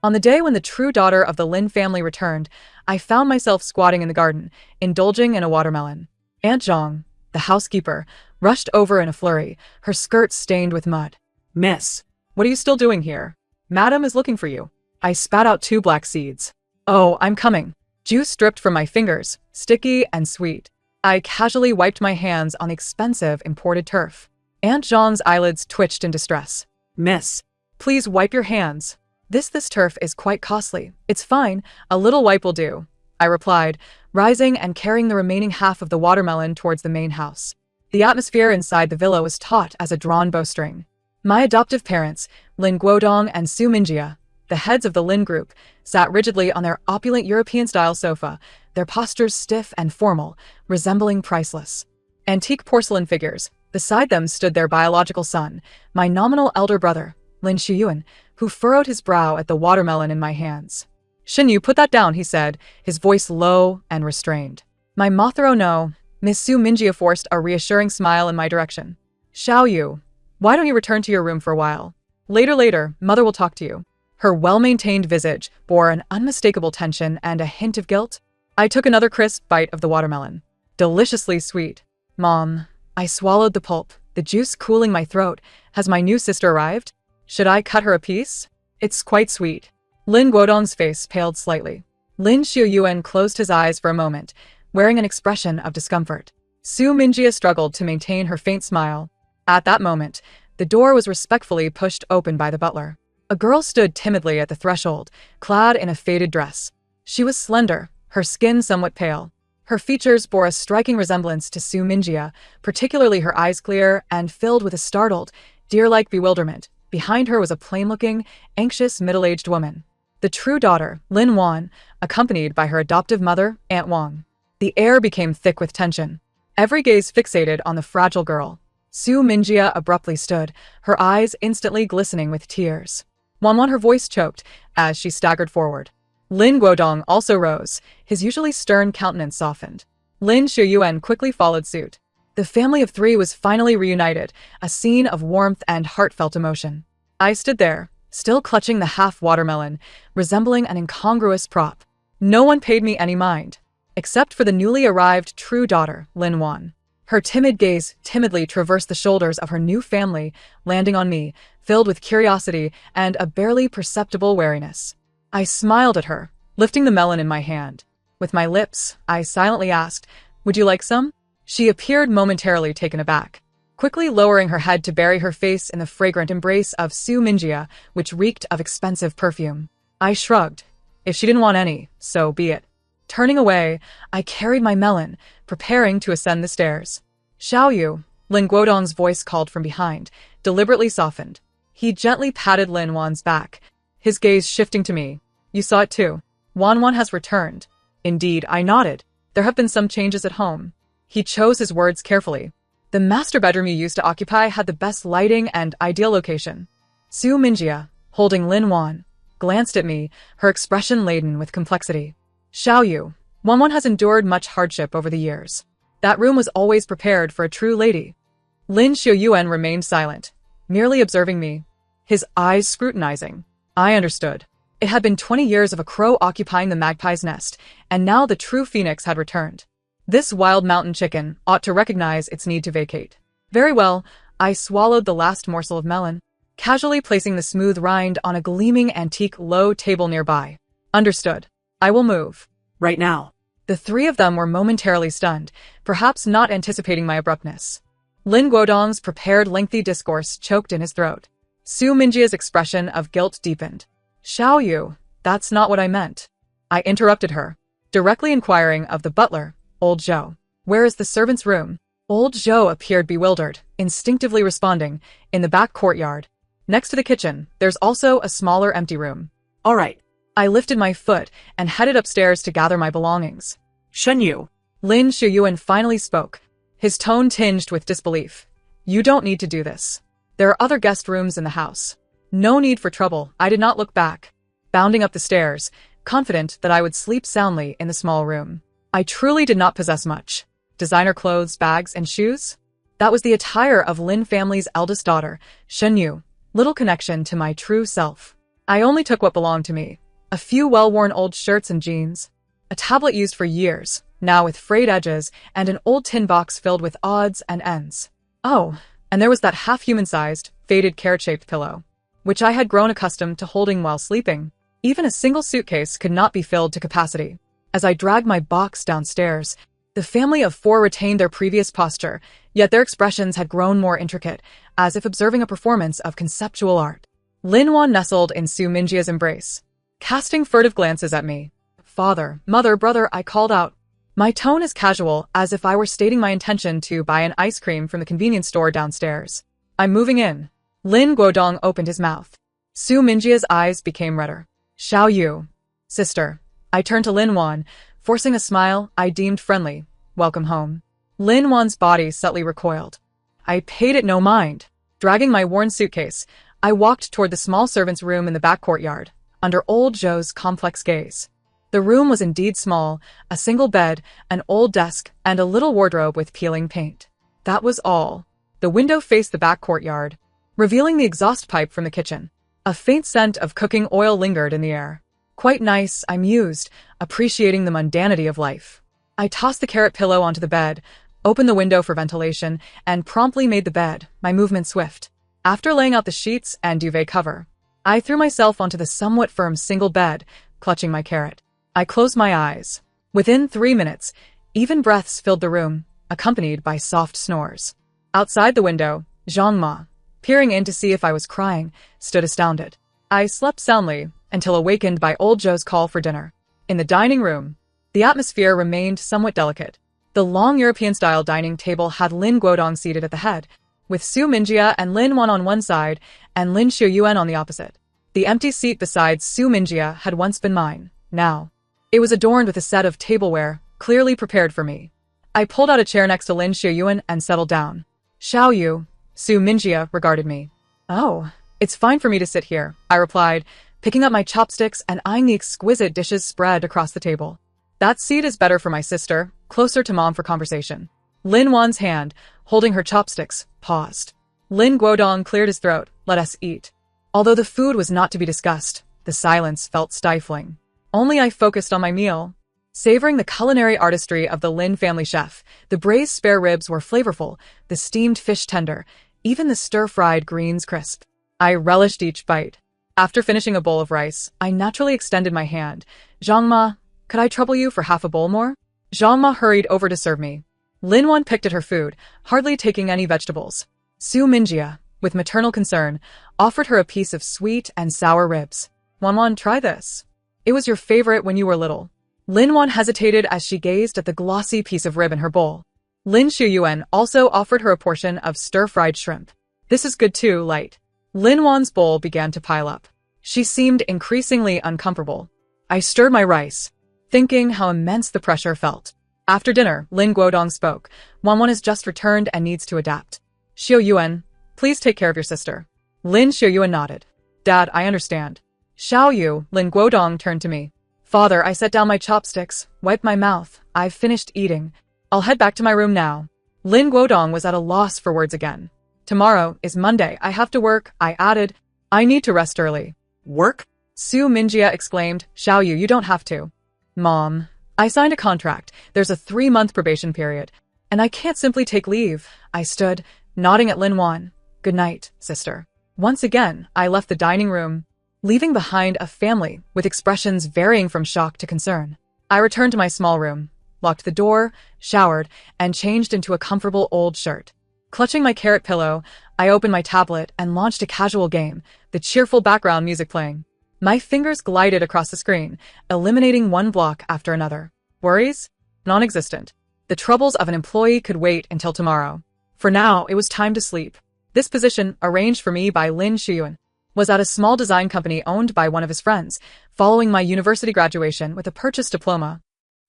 On the day when the true daughter of the Lin family returned, I found myself squatting in the garden, indulging in a watermelon. Aunt Zhang, the housekeeper, rushed over in a flurry, her skirt stained with mud. Miss. What are you still doing here? Madam is looking for you. I spat out 2 black seeds. Oh, I'm coming. Juice dripped from my fingers, sticky and sweet. I casually wiped my hands on the expensive imported turf. Aunt Zhang's eyelids twitched in distress. Miss. Please wipe your hands. This turf is quite costly. It's fine, a little wipe will do, I replied, rising and carrying the remaining half of the watermelon towards the main house. The atmosphere inside the villa was taut as a drawn bowstring. My adoptive parents, Lin Guodong and Su Mingjia, the heads of the Lin group, sat rigidly on their opulent European-style sofa, their postures stiff and formal, resembling priceless. Antique porcelain figures. Beside them stood their biological son, my nominal elder brother, Lin Shuyuan, who furrowed his brow at the watermelon in my hands. Shenyu, put that down, he said, his voice low and restrained. My Mothero no. Miss Su Mingjia forced a reassuring smile in my direction. Xiaoyu, why don't you return to your room for a while? Later, mother will talk to you. Her well-maintained visage bore an unmistakable tension and a hint of guilt. I took another crisp bite of the watermelon. Deliciously sweet. Mom, I swallowed the pulp, the juice cooling my throat. Has my new sister arrived? Should I cut her a piece? It's quite sweet. Lin Guodong's face paled slightly. Lin Shuyuan closed his eyes for a moment, wearing an expression of discomfort. Su Mingjia struggled to maintain her faint smile. At that moment, the door was respectfully pushed open by the butler. A girl stood timidly at the threshold, clad in a faded dress. She was slender, her skin somewhat pale. Her features bore a striking resemblance to Su Mingjia, particularly her eyes clear and filled with a startled, deer-like bewilderment. Behind her was a plain-looking, anxious, middle-aged woman. The true daughter, Lin Wan, accompanied by her adoptive mother, Aunt Wang. The air became thick with tension. Every gaze fixated on the fragile girl. Su Mingjia abruptly stood, her eyes instantly glistening with tears. Wan, her voice choked as she staggered forward. Lin Guodong also rose, his usually stern countenance softened. Lin Shuyuan quickly followed suit. The family of 3 was finally reunited, a scene of warmth and heartfelt emotion. I stood there, still clutching the half-watermelon, resembling an incongruous prop. No one paid me any mind, except for the newly arrived true daughter, Lin Wan. Her timid gaze timidly traversed the shoulders of her new family, landing on me, filled with curiosity and a barely perceptible wariness. I smiled at her, lifting the melon in my hand. With my lips, I silently asked, "Would you like some?" She appeared momentarily taken aback, quickly lowering her head to bury her face in the fragrant embrace of Su Mingjia, which reeked of expensive perfume. I shrugged. If she didn't want any, so be it. Turning away, I carried my melon, preparing to ascend the stairs. Xiaoyu, Lin Guodong's voice called from behind, deliberately softened. He gently patted Lin Wan's back, his gaze shifting to me. You saw it too. Wan has returned. Indeed, I nodded. There have been some changes at home. He chose his words carefully. The master bedroom you used to occupy had the best lighting and ideal location. Su Mingjia, holding Lin Wan, glanced at me, her expression laden with complexity. Xiaoyu, Wan has endured much hardship over the years. That room was always prepared for a true lady. Lin Shuyuan remained silent, merely observing me, his eyes scrutinizing. I understood. It had been 20 years of a crow occupying the magpie's nest, and now the true phoenix had returned. This wild mountain chicken ought to recognize its need to vacate. Very well, I swallowed the last morsel of melon, casually placing the smooth rind on a gleaming antique low table nearby. Understood. I will move. Right now. The 3 of them were momentarily stunned, perhaps not anticipating my abruptness. Lin Guodong's prepared lengthy discourse choked in his throat. Su Mingjia's expression of guilt deepened. Xiaoyu, that's not what I meant. I interrupted her, directly inquiring of the butler, Old Zhou. Where is the servant's room? Old Zhou appeared bewildered, instinctively responding, in the back courtyard. Next to the kitchen, there's also a smaller empty room. All right. I lifted my foot and headed upstairs to gather my belongings. Shenyu. Lin Shuyuan finally spoke, his tone tinged with disbelief. You don't need to do this. There are other guest rooms in the house. No need for trouble. I did not look back, bounding up the stairs, confident that I would sleep soundly in the small room. I truly did not possess much. Designer clothes, bags, and shoes? That was the attire of Lin family's eldest daughter, Shenyu. Little connection to my true self. I only took what belonged to me. A few well-worn old shirts and jeans. A tablet used for years, now with frayed edges, and an old tin box filled with odds and ends. Oh, and there was that half-human-sized, faded carrot-shaped pillow, which I had grown accustomed to holding while sleeping. Even a single suitcase could not be filled to capacity. As I dragged my box downstairs, the family of four retained their previous posture, yet their expressions had grown more intricate, as if observing a performance of conceptual art. Lin Wan nestled in Su Minjia's embrace, casting furtive glances at me. Father, mother, brother, I called out. My tone as casual as if I were stating my intention to buy an ice cream from the convenience store downstairs. I'm moving in. Lin Guodong opened his mouth. Su Minjia's eyes became redder. Xiao Yu. Sister. I turned to Lin Wan, forcing a smile I deemed friendly. Welcome home. Lin Wan's body subtly recoiled. I paid it no mind. Dragging my worn suitcase, I walked toward the small servant's room in the back courtyard, under old Zhou's complex gaze. The room was indeed small, a single bed, an old desk, and a little wardrobe with peeling paint. That was all. The window faced the back courtyard, revealing the exhaust pipe from the kitchen. A faint scent of cooking oil lingered in the air. Quite nice, I mused, appreciating the mundanity of life. I tossed the carrot pillow onto the bed, opened the window for ventilation, and promptly made the bed, my movement swift. After laying out the sheets and duvet cover, I threw myself onto the somewhat firm single bed, clutching my carrot. I closed my eyes. Within 3 minutes, even breaths filled the room, accompanied by soft snores. Outside the window, Zhang Ma, peering in to see if I was crying, stood astounded. I slept soundly until awakened by old Zhou's call for dinner. In the dining room, the atmosphere remained somewhat delicate. The long European-style dining table had Lin Guodong seated at the head, with Su Minjia and Lin Wan on one side and Lin Xiuyuan on the opposite. The empty seat beside Su Minjia had once been mine. Now, it was adorned with a set of tableware, clearly prepared for me. I pulled out a chair next to Lin Xiuyuan and settled down. Xiao Yu, Su Minjia regarded me. Oh, it's fine for me to sit here, I replied, picking up my chopsticks and eyeing the exquisite dishes spread across the table. That seat is better for my sister, closer to Mom for conversation. Lin Wan's hand, holding her chopsticks, paused. Lin Guodong cleared his throat. Let us eat. Although the food was not to be discussed, the silence felt stifling. Only I focused on my meal. Savoring the culinary artistry of the Lin family chef, the braised spare ribs were flavorful, the steamed fish tender, even the stir-fried greens crisp. I relished each bite. After finishing a bowl of rice, I naturally extended my hand. Zhang Ma, could I trouble you for half a bowl more? Zhang Ma hurried over to serve me. Lin Wan picked at her food, hardly taking any vegetables. Su Minjia, with maternal concern, offered her a piece of sweet and sour ribs. Wan, try this. It was your favorite when you were little. Lin Wan hesitated as she gazed at the glossy piece of rib in her bowl. Lin Xiuyuan also offered her a portion of stir-fried shrimp. This is good too, light. Lin Wan's bowl began to pile up. She seemed increasingly uncomfortable. I stirred my rice, thinking how immense the pressure felt. After dinner, Lin Guodong spoke. Wan has just returned and needs to adapt. Xiuyuan, please take care of your sister. Lin Xiuyuan nodded. Dad, I understand. Xiao Yu, Lin Guodong turned to me. Father, I set down my chopsticks, wiped my mouth. I've finished eating. I'll head back to my room now. Lin Guodong was at a loss for words again. Tomorrow is Monday. I have to work, I added. I need to rest early. Work? Su Minjia exclaimed. Xiao Yu, you don't have to. Mom, I signed a contract. There's a 3-month probation period. And I can't simply take leave. I stood, nodding at Lin Wan. Good night, sister. Once again, I left the dining room, leaving behind a family with expressions varying from shock to concern. I returned to my small room, locked the door, showered, and changed into a comfortable old shirt. Clutching my carrot pillow, I opened my tablet and launched a casual game, the cheerful background music playing. My fingers glided across the screen, eliminating one block after another. Worries? Non-existent. The troubles of an employee could wait until tomorrow. For now, it was time to sleep. This position, arranged for me by Lin Xiuyuan, was at a small design company owned by one of his friends, following my university graduation with a purchase diploma.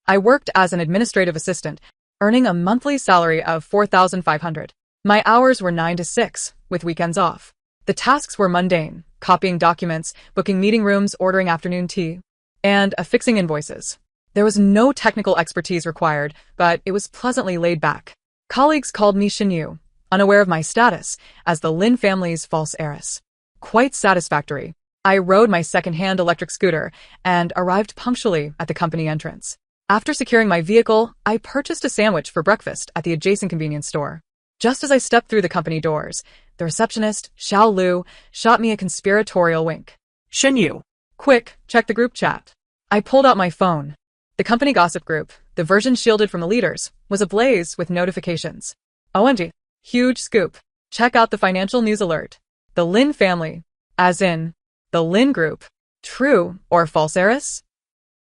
I worked as an administrative assistant, earning a monthly salary of 4,500. My hours were 9 to 6, with weekends off. The tasks were mundane, copying documents, booking meeting rooms, ordering afternoon tea, and affixing invoices. There was no technical expertise required, but it was pleasantly laid back. Colleagues called me Shinyu, unaware of my status as the Lin family's false heiress. Quite satisfactory. I rode my second-hand electric scooter and arrived punctually at the company entrance. After securing my vehicle, I purchased a sandwich for breakfast at the adjacent convenience store. Just as I stepped through the company doors, the receptionist, Xiao Lu, shot me a conspiratorial wink. Shenyu. Quick, check the group chat. I pulled out my phone. The company gossip group, the version shielded from the leaders, was ablaze with notifications. OMG. Huge scoop. Check out the financial news alert. The Lin family. As in, the Lin group. True or false, Heiress?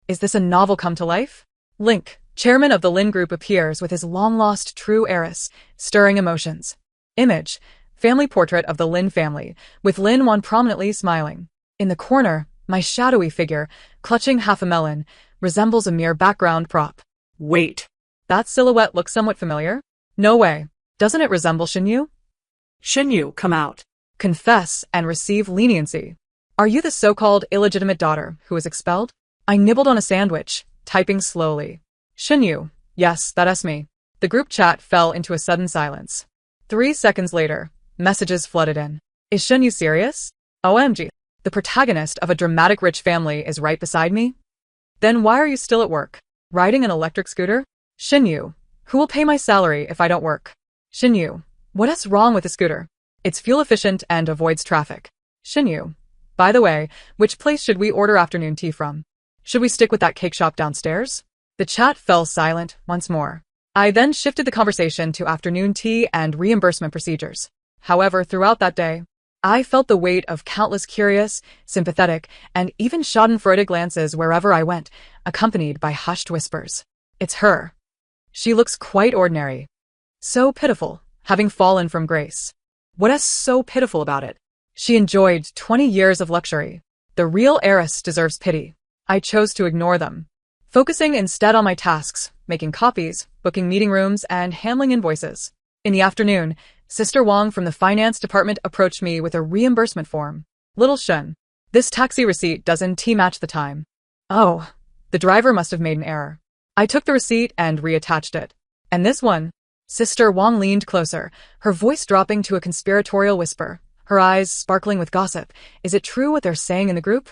Is this a novel come to life? Link, chairman of the Lin group, appears with his long-lost true heiress, stirring emotions. Image, family portrait of the Lin family, with Lin Wan prominently smiling. In the corner, my shadowy figure, clutching half a melon, resembles a mere background prop. Wait. That silhouette looks somewhat familiar? No way. Doesn't it resemble Shenyu? Shenyu, come out. Confess and receive leniency. Are you the so-called illegitimate daughter who was expelled? I nibbled on a sandwich, typing slowly. Shenyu, yes, that's me. The group chat fell into a sudden silence. 3 seconds later, messages flooded in. Is Shenyu serious? OMG. The protagonist of a dramatic rich family is right beside me? Then why are you still at work? Riding an electric scooter? Shenyu, who will pay my salary if I don't work? Shenyu, what is wrong with the scooter? It's fuel efficient and avoids traffic. Shenyu, by the way, which place should we order afternoon tea from? Should we stick with that cake shop downstairs? The chat fell silent once more. I then shifted the conversation to afternoon tea and reimbursement procedures. However, throughout that day, I felt the weight of countless curious, sympathetic, and even schadenfreude glances wherever I went, accompanied by hushed whispers. It's her. She looks quite ordinary. So pitiful, having fallen from grace. What is so pitiful about it? She enjoyed 20 years of luxury. The real heiress deserves pity. I chose to ignore them, focusing instead on my tasks, making copies, booking meeting rooms, and handling invoices. In the afternoon, Sister Wang from the finance department approached me with a reimbursement form. Little Shen, this taxi receipt doesn't match the time. Oh, the driver must have made an error. I took the receipt and reattached it. And this one? Sister Wang leaned closer, her voice dropping to a conspiratorial whisper, her eyes sparkling with gossip. Is it true what they're saying in the group?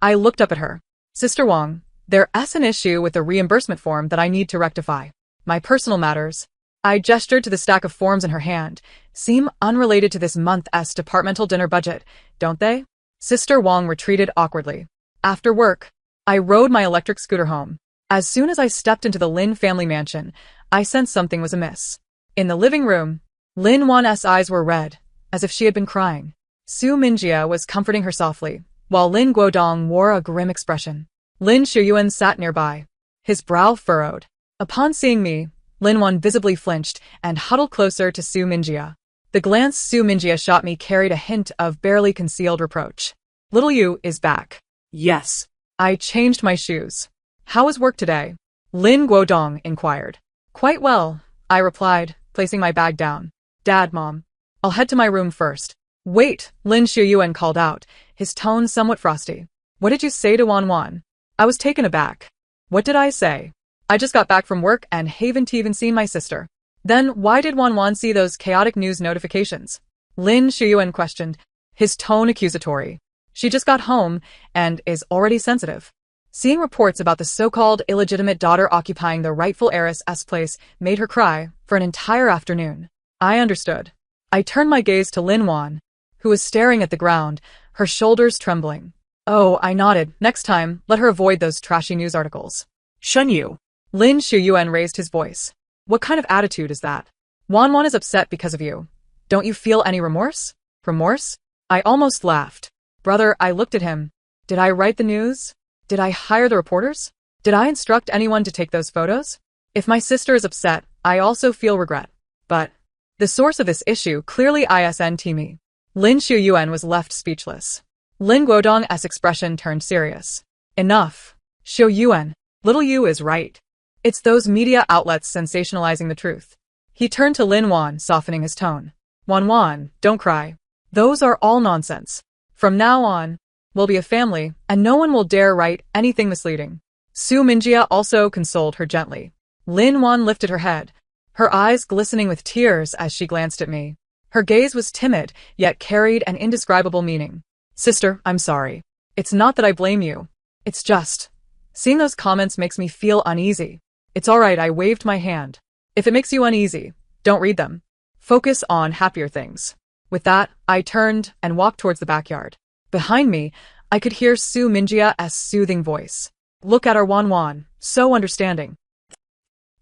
I looked up at her. Sister Wang, there's an issue with the reimbursement form that I need to rectify. My personal matters. I gestured to the stack of forms in her hand. Seem unrelated to this month's departmental dinner budget, don't they? Sister Wang retreated awkwardly. After work, I rode my electric scooter home. As soon as I stepped into the Lin family mansion, I sensed something was amiss. In the living room, Lin Wan's eyes were red, as if she had been crying. Su Minjia was comforting her softly, while Lin Guodong wore a grim expression. Lin Shuyuan sat nearby, his brow furrowed. Upon seeing me, Lin Wan visibly flinched and huddled closer to Su Minjia. The glance Su Minjia shot me carried a hint of barely concealed reproach. Little Yu is back. Yes. I changed my shoes. How was work today? Lin Guodong inquired. Quite well, I replied, placing my bag down. Dad, Mom. I'll head to my room first. Wait, Lin Shuyuan called out, his tone somewhat frosty. What did you say to Wan? I was taken aback. What did I say? I just got back from work and haven't even seen my sister. Then why did Wan see those chaotic news notifications? Lin Shuyuan questioned, his tone accusatory. She just got home and is already sensitive. Seeing reports about the so-called illegitimate daughter occupying the rightful heiress's place made her cry for an entire afternoon. I understood. I turned my gaze to Lin Wan, who was staring at the ground, her shoulders trembling. Oh, I nodded. Next time, let her avoid those trashy news articles. Shenyu. Lin Shuyuan raised his voice. What kind of attitude is that? Wan is upset because of you. Don't you feel any remorse? Remorse? I almost laughed. Brother, I looked at him. Did I write the news? Did I hire the reporters? Did I instruct anyone to take those photos? If my sister is upset, I also feel regret. But the source of this issue clearly isn't me. Lin Shuyuan was left speechless. Lin Guodong's expression turned serious. Enough. Shuyuan, little Yu is right. It's those media outlets sensationalizing the truth. He turned to Lin Wan, softening his tone. Wan, don't cry. Those are all nonsense. From now on, we'll be a family, and no one will dare write anything misleading. Su Minjia also consoled her gently. Lin Wan lifted her head, her eyes glistening with tears as she glanced at me. Her gaze was timid, yet carried an indescribable meaning. Sister, I'm sorry. It's not that I blame you. It's just, seeing those comments makes me feel uneasy. It's alright, I waved my hand. If it makes you uneasy, don't read them. Focus on happier things. With that, I turned and walked towards the backyard. Behind me, I could hear Su Minjia's soothing voice. Look at our Wan, so understanding.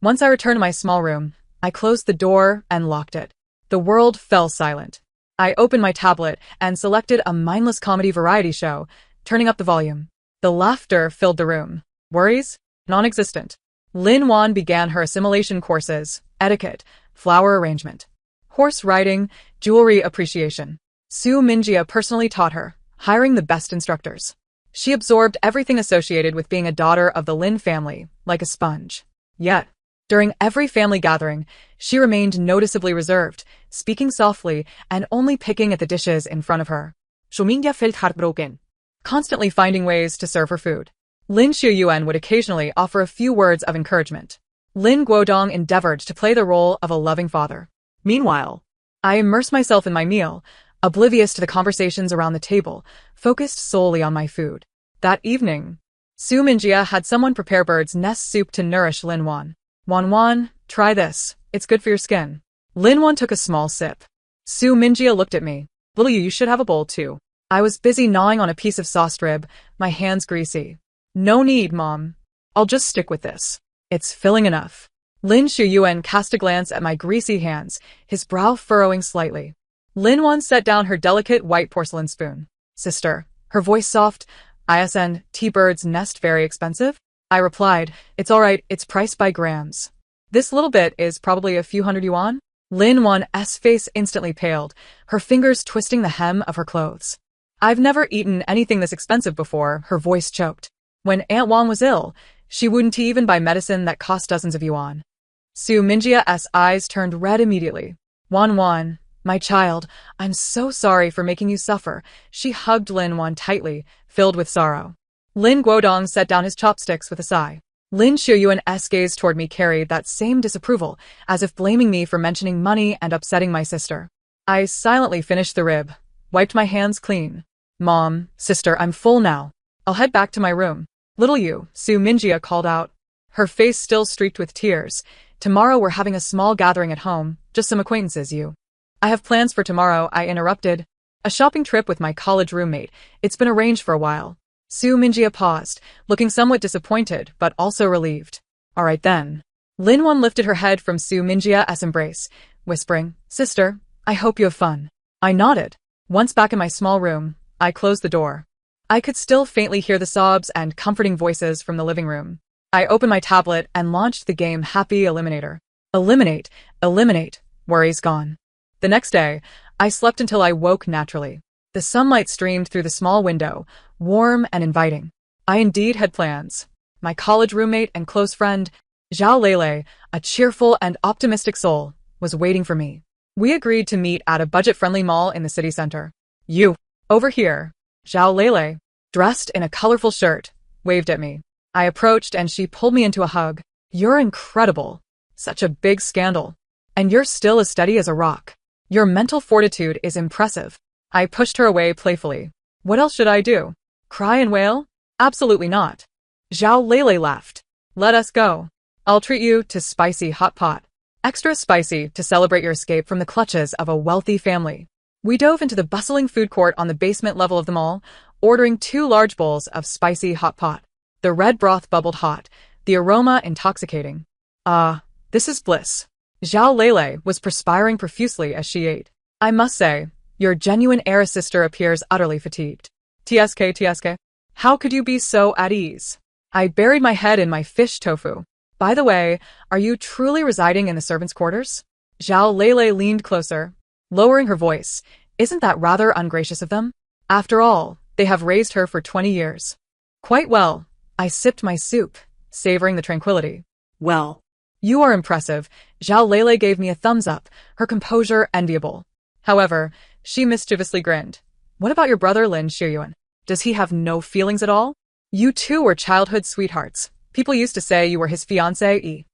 Once I returned to my small room, I closed the door and locked it. The world fell silent. I opened my tablet and selected a mindless comedy variety show, turning up the volume. The laughter filled the room. Worries? Non-existent. Lin Wan began her assimilation courses, etiquette, flower arrangement, horse riding, jewelry appreciation. Su Minjia personally taught her, hiring the best instructors. She absorbed everything associated with being a daughter of the Lin family, like a sponge. Yet, during every family gathering, she remained noticeably reserved, speaking softly and only picking at the dishes in front of her. Minjia felt heartbroken, constantly finding ways to serve her food. Lin Xiuyuan would occasionally offer a few words of encouragement. Lin Guodong endeavored to play the role of a loving father. Meanwhile, I immersed myself in my meal, oblivious to the conversations around the table, focused solely on my food. That evening, Su Minjia had someone prepare bird's nest soup to nourish Lin Wan. Wan, try this. It's good for your skin. Lin Wan took a small sip. Su Minjia looked at me. Little you should have a bowl too. I was busy gnawing on a piece of sauced rib, my hands greasy. No need, Mom. I'll just stick with this. It's filling enough. Lin Xiuyuan cast a glance at my greasy hands, his brow furrowing slightly. Lin Wan set down her delicate white porcelain spoon. Sister, her voice soft. ISN, T-bird's nest very expensive? I replied, it's alright, it's priced by grams. This little bit is probably a few hundred yuan? Lin Wan's face instantly paled, her fingers twisting the hem of her clothes. I've never eaten anything this expensive before, her voice choked. When Aunt Wang was ill, she wouldn't even buy medicine that cost dozens of yuan. Su Minjia's eyes turned red immediately. Wan, my child, I'm so sorry for making you suffer. She hugged Lin Wan tightly, filled with sorrow. Lin Guodong set down his chopsticks with a sigh. Lin Xiuyuan's gaze toward me carried that same disapproval, as if blaming me for mentioning money and upsetting my sister. I silently finished the rib, wiped my hands clean. Mom, sister, I'm full now. I'll head back to my room. Little you, Su Minjia called out. Her face still streaked with tears. Tomorrow we're having a small gathering at home, just some acquaintances you. I have plans for tomorrow, I interrupted. A shopping trip with my college roommate. It's been arranged for a while. Su Minjia paused, looking somewhat disappointed, but also relieved. All right then. Lin Wan lifted her head from Su Minjia's embrace, whispering, Sister, I hope you have fun. I nodded. Once back in my small room, I closed the door. I could still faintly hear the sobs and comforting voices from the living room. I opened my tablet and launched the game Happy Eliminator. Eliminate, worries gone. The next day, I slept until I woke naturally. The sunlight streamed through the small window, warm and inviting. I indeed had plans. My college roommate and close friend, Zhao Lele, a cheerful and optimistic soul, was waiting for me. We agreed to meet at a budget-friendly mall in the city center. You, over here. Zhao Lele, dressed in a colorful shirt, waved at me. I approached and she pulled me into a hug. You're incredible. Such a big scandal. And you're still as steady as a rock. Your mental fortitude is impressive. I pushed her away playfully. What else should I do? Cry and wail? Absolutely not. Zhao Lele laughed. Let us go. I'll treat you to spicy hot pot. Extra spicy to celebrate your escape from the clutches of a wealthy family. We dove into the bustling food court on the basement level of the mall, ordering 2 large bowls of spicy hot pot. The red broth bubbled hot, the aroma intoxicating. This is bliss. Zhao Lele was perspiring profusely as she ate. I must say, your genuine Heiress sister appears utterly fatigued. TSK. How could you be so at ease? I buried my head in my fish tofu. By the way, are you truly residing in the servants' quarters? Zhao Lele leaned closer, lowering her voice. Isn't that rather ungracious of them? After all, they have raised her for 20 years. Quite well. I sipped my soup, savoring the tranquility. Well, you are impressive. Zhao Lele gave me a thumbs up, her composure enviable. However, she mischievously grinned. What about your brother Lin Xiuyuan? Does he have no feelings at all? You two were childhood sweethearts. People used to say you were his fiancée.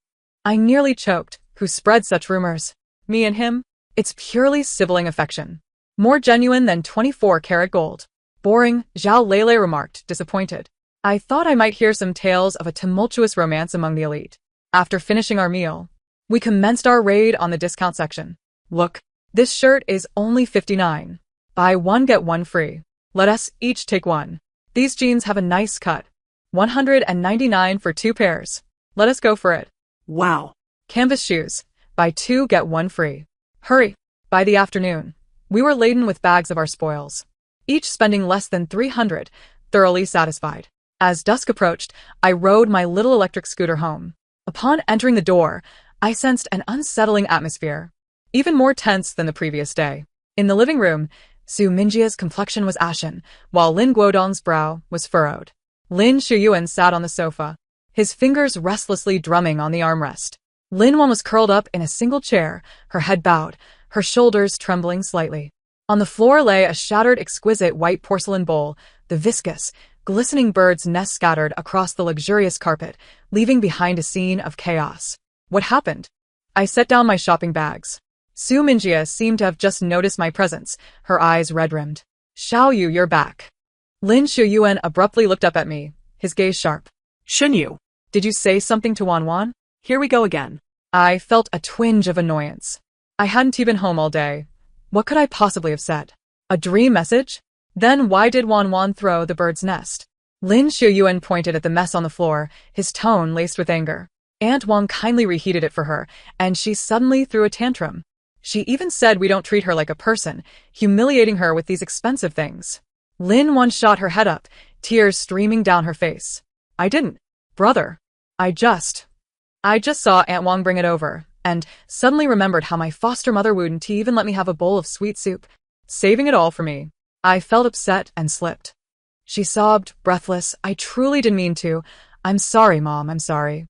I nearly choked. Who spread such rumors? Me and him? It's purely sibling affection. More genuine than 24-karat gold. Boring, Zhao Lele remarked, disappointed. I thought I might hear some tales of a tumultuous romance among the elite. After finishing our meal, we commenced our raid on the discount section. Look, this shirt is only $59. Buy one get one free. Let us each take one. These jeans have a nice cut. $199 for 2 pairs. Let us go for it. Wow. Canvas shoes. Buy 2 get 1 free. Hurry. By the afternoon, we were laden with bags of our spoils, each spending less than 300, thoroughly satisfied. As dusk approached, I rode my little electric scooter home. Upon entering the door, I sensed an unsettling atmosphere, even more tense than the previous day. In the living room, Su Minjia's complexion was ashen, while Lin Guodong's brow was furrowed. Lin Shuyuan sat on the sofa, his fingers restlessly drumming on the armrest. Lin Wan was curled up in a single chair, her head bowed, her shoulders trembling slightly. On the floor lay a shattered exquisite white porcelain bowl, the viscous, glistening bird's nest scattered across the luxurious carpet, leaving behind a scene of chaos. What happened? I set down my shopping bags. Su Minjia seemed to have just noticed my presence, her eyes red-rimmed. Xiao Yu, you're back. Lin Shuyuan abruptly looked up at me, his gaze sharp. Shenyu. Did you say something to Wan Wan? Here we go again. I felt a twinge of annoyance. I hadn't even been home all day. What could I possibly have said? A dream message? Then why did Wan Wan throw the bird's nest? Lin Shuyuan pointed at the mess on the floor, his tone laced with anger. Aunt Wang kindly reheated it for her, and she suddenly threw a tantrum. She even said we don't treat her like a person, humiliating her with these expensive things. Lin Wan shot her head up, tears streaming down her face. I didn't. Brother. I just saw Aunt Wang bring it over, and suddenly remembered how my foster mother wouldn't even let me have a bowl of sweet soup, saving it all for me. I felt upset and slipped. She sobbed, breathless. I truly didn't mean to. I'm sorry, Mom, I'm sorry.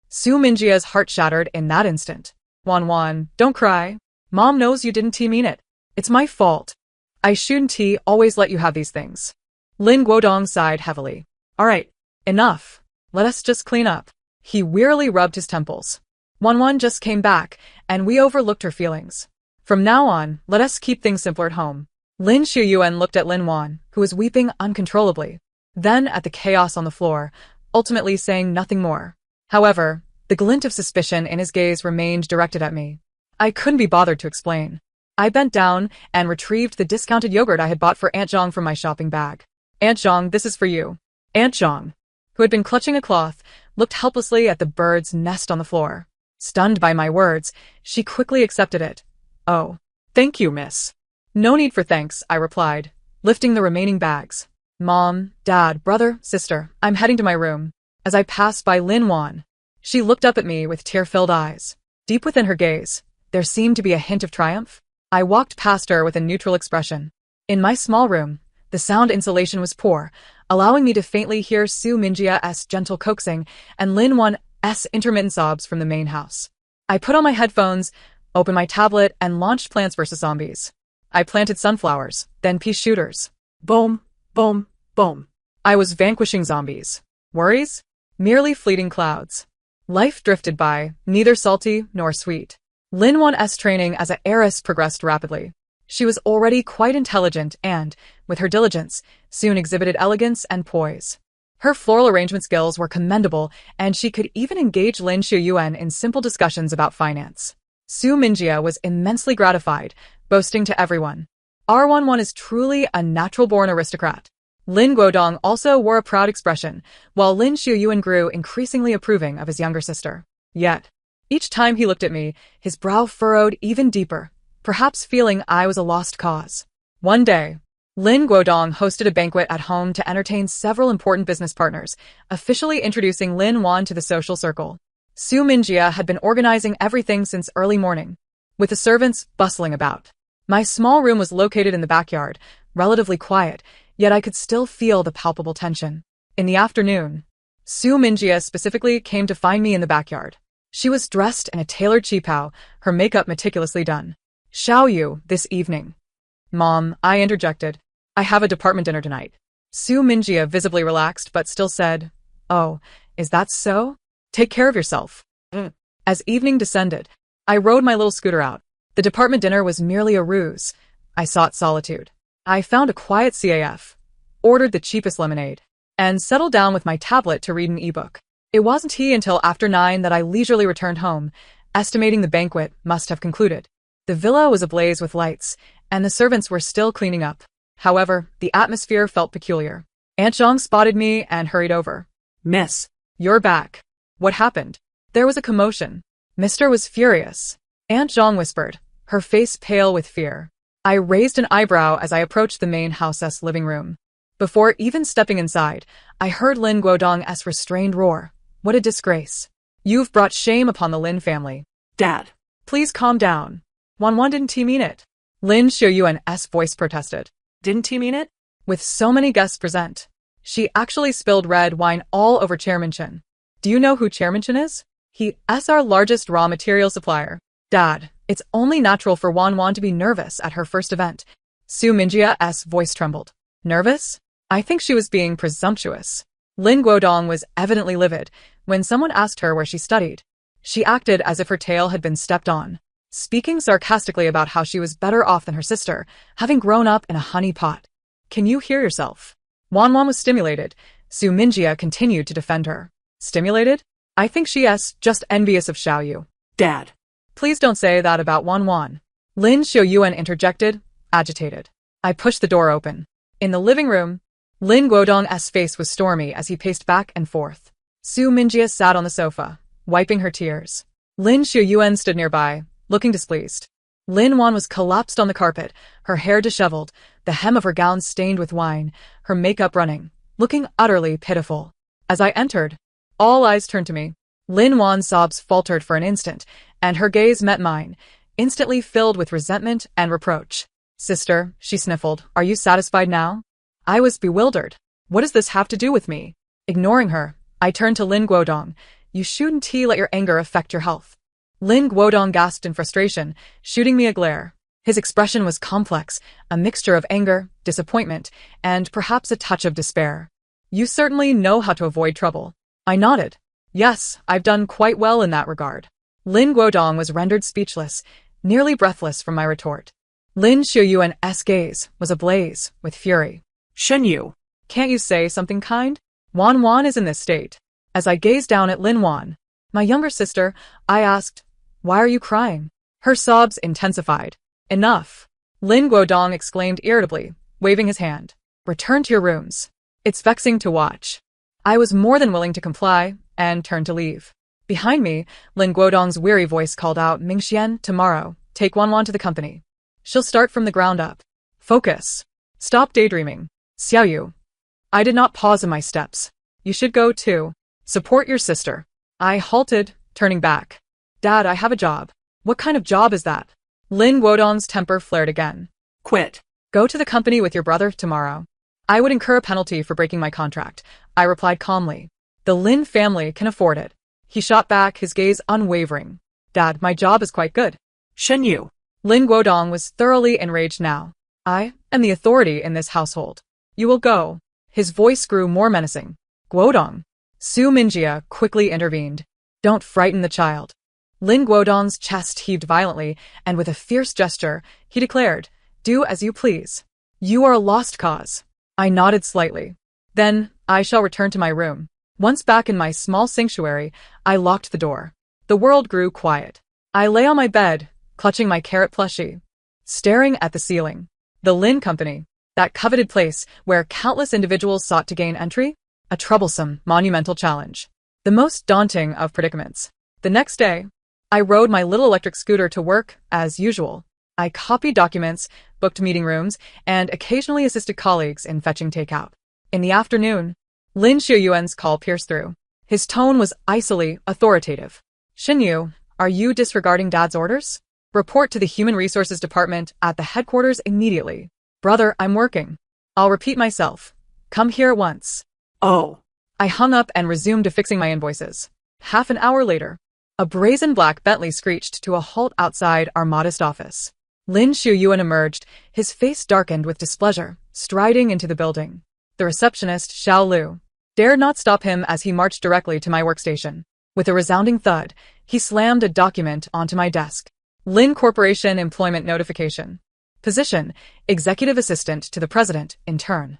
Su Minjia's heart shattered in that instant. Wan Wan, don't cry. Mom knows you didn't mean it. It's my fault. I shouldn't always let you have these things. Lin Guodong sighed heavily. All right, enough. Let us just clean up. He wearily rubbed his temples. Wan Wan just came back, and we overlooked her feelings. From now on, let us keep things simpler at home. Lin Shuyuan looked at Lin Wan, who was weeping uncontrollably, then at the chaos on the floor, ultimately saying nothing more. However, the glint of suspicion in his gaze remained directed at me. I couldn't be bothered to explain. I bent down and retrieved the discounted yogurt I had bought for Aunt Zhang from my shopping bag. Aunt Zhang, this is for you. Aunt Zhang, who had been clutching a cloth, looked helplessly at the bird's nest on the floor. Stunned by my words, she quickly accepted it. Oh, thank you, miss. No need for thanks, I replied, lifting the remaining bags. Mom, Dad, brother, sister, I'm heading to my room. As I passed by Lin Wan, she looked up at me with tear-filled eyes. Deep within her gaze, there seemed to be a hint of triumph. I walked past her with a neutral expression. In my small room, the sound insulation was poor, allowing me to faintly hear Su Minjia's gentle coaxing and Lin Wan's intermittent sobs from the main house. I put on my headphones, opened my tablet, and launched Plants vs. Zombies. I planted sunflowers, then pea shooters. Boom, boom, boom. I was vanquishing zombies. Worries? Merely fleeting clouds. Life drifted by, neither salty nor sweet. Lin Wan's training as a heiress progressed rapidly. She was already quite intelligent and, with her diligence, soon exhibited elegance and poise. Her floral arrangement skills were commendable, and she could even engage Lin Shuyuan in simple discussions about finance. Su Minjia was immensely gratified, boasting to everyone. R11 is truly a natural-born aristocrat. Lin Guodong also wore a proud expression, while Lin Shuyuan grew increasingly approving of his younger sister. Yet, each time he looked at me, his brow furrowed even deeper, perhaps feeling I was a lost cause. One day, Lin Guodong hosted a banquet at home to entertain several important business partners, officially introducing Lin Wan to the social circle. Su Minjia had been organizing everything since early morning, with the servants bustling about. My small room was located in the backyard, relatively quiet, yet I could still feel the palpable tension. In the afternoon, Su Minjia specifically came to find me in the backyard. She was dressed in a tailored qipao, her makeup meticulously done. Xiao Yu, this evening. Mom, I interjected. I have a department dinner tonight. Su Minjia visibly relaxed but still said, Oh, is that so? Take care of yourself. As evening descended, I rode my little scooter out. The department dinner was merely a ruse. I sought solitude. I found a quiet CAF, ordered the cheapest lemonade, and settled down with my tablet to read an ebook. It wasn't until after 9 that I leisurely returned home, estimating the banquet must have concluded. The villa was ablaze with lights, and the servants were still cleaning up. However, the atmosphere felt peculiar. Aunt Zhang spotted me and hurried over. Miss. You're back. What happened? There was a commotion. Mister was furious. Aunt Zhang whispered, her face pale with fear. I raised an eyebrow as I approached the main house's living room. Before even stepping inside, I heard Lin Guodong's restrained roar. What a disgrace. You've brought shame upon the Lin family. Dad. Please calm down. Wanwan didn't he mean it? Lin Xiuyuan's voice protested. Didn't he mean it? With so many guests present, she actually spilled red wine all over Chairman Chen. Do you know who Chairman Chen is? He's our largest raw material supplier. Dad, it's only natural for Wanwan to be nervous at her first event. Su Minjia's voice trembled. Nervous? I think she was being presumptuous. Lin Guodong was evidently livid when someone asked her where she studied. She acted as if her tail had been stepped on, speaking sarcastically about how she was better off than her sister, having grown up in a honey pot. Can you hear yourself? Wanwan was stimulated. Su Minjia continued to defend her. Stimulated? I think she's just envious of Xiaoyu. Dad. Please don't say that about Wanwan. Lin Xiuyuan interjected, agitated. I pushed the door open. In the living room, Lin Guodong's face was stormy as he paced back and forth. Su Minjia sat on the sofa, wiping her tears. Lin Xiuyuan stood nearby, looking displeased. Lin Wan was collapsed on the carpet, her hair disheveled, the hem of her gown stained with wine, her makeup running, looking utterly pitiful. As I entered, all eyes turned to me. Lin Wan's sobs faltered for an instant, and her gaze met mine, instantly filled with resentment and reproach. Sister, she sniffled, are you satisfied now? I was bewildered. What does this have to do with me? Ignoring her, I turned to Lin Guodong. You shouldn't let your anger affect your health. Lin Guodong gasped in frustration, shooting me a glare. His expression was complex, a mixture of anger, disappointment, and perhaps a touch of despair. You certainly know how to avoid trouble. I nodded. Yes, I've done quite well in that regard. Lin Guodong was rendered speechless, nearly breathless from my retort. Lin Xiuyuan's gaze was ablaze with fury. Shen Yu. Can't you say something kind? Wanwan is in this state. As I gazed down at Lin Wan, my younger sister, I asked, why are you crying? Her sobs intensified. Enough. Lin Guodong exclaimed irritably, waving his hand. Return to your rooms. It's vexing to watch. I was more than willing to comply, and turned to leave. Behind me, Lin Guodong's weary voice called out, Mingxian, tomorrow, take Wanwan to the company. She'll start from the ground up. Focus. Stop daydreaming. Xiaoyu. I did not pause in my steps. You should go too. Support your sister. I halted, turning back. Dad, I have a job. What kind of job is that? Lin Guodong's temper flared again. Quit. Go to the company with your brother tomorrow. I would incur a penalty for breaking my contract, I replied calmly. The Lin family can afford it. He shot back, his gaze unwavering. Dad, my job is quite good. Shen Yu. Lin Guodong was thoroughly enraged now. I am the authority in this household. You will go. His voice grew more menacing. Guodong. Su Minjia quickly intervened. Don't frighten the child. Lin Guodong's chest heaved violently, and with a fierce gesture, he declared, do as you please. You are a lost cause. I nodded slightly. Then, I shall return to my room. Once back in my small sanctuary, I locked the door. The world grew quiet. I lay on my bed, clutching my carrot plushie, staring at the ceiling. The Lin Company, that coveted place where countless individuals sought to gain entry? A troublesome, monumental challenge. The most daunting of predicaments. The next day, I rode my little electric scooter to work, as usual. I copied documents, booked meeting rooms, and occasionally assisted colleagues in fetching takeout. In the afternoon, Lin Xiuyuan's call pierced through. His tone was icily authoritative. Shen Yu, are you disregarding Dad's orders? Report to the Human Resources Department at the headquarters immediately. Brother, I'm working. I'll repeat myself. Come here at once. Oh. I hung up and resumed affixing my invoices. Half an hour later, a brazen black Bentley screeched to a halt outside our modest office. Lin Xiuyuan emerged, his face darkened with displeasure, striding into the building. The receptionist, Xiao Lu, dared not stop him as he marched directly to my workstation. With a resounding thud, he slammed a document onto my desk. Lin Corporation Employment Notification. Position, Executive Assistant to the President, intern.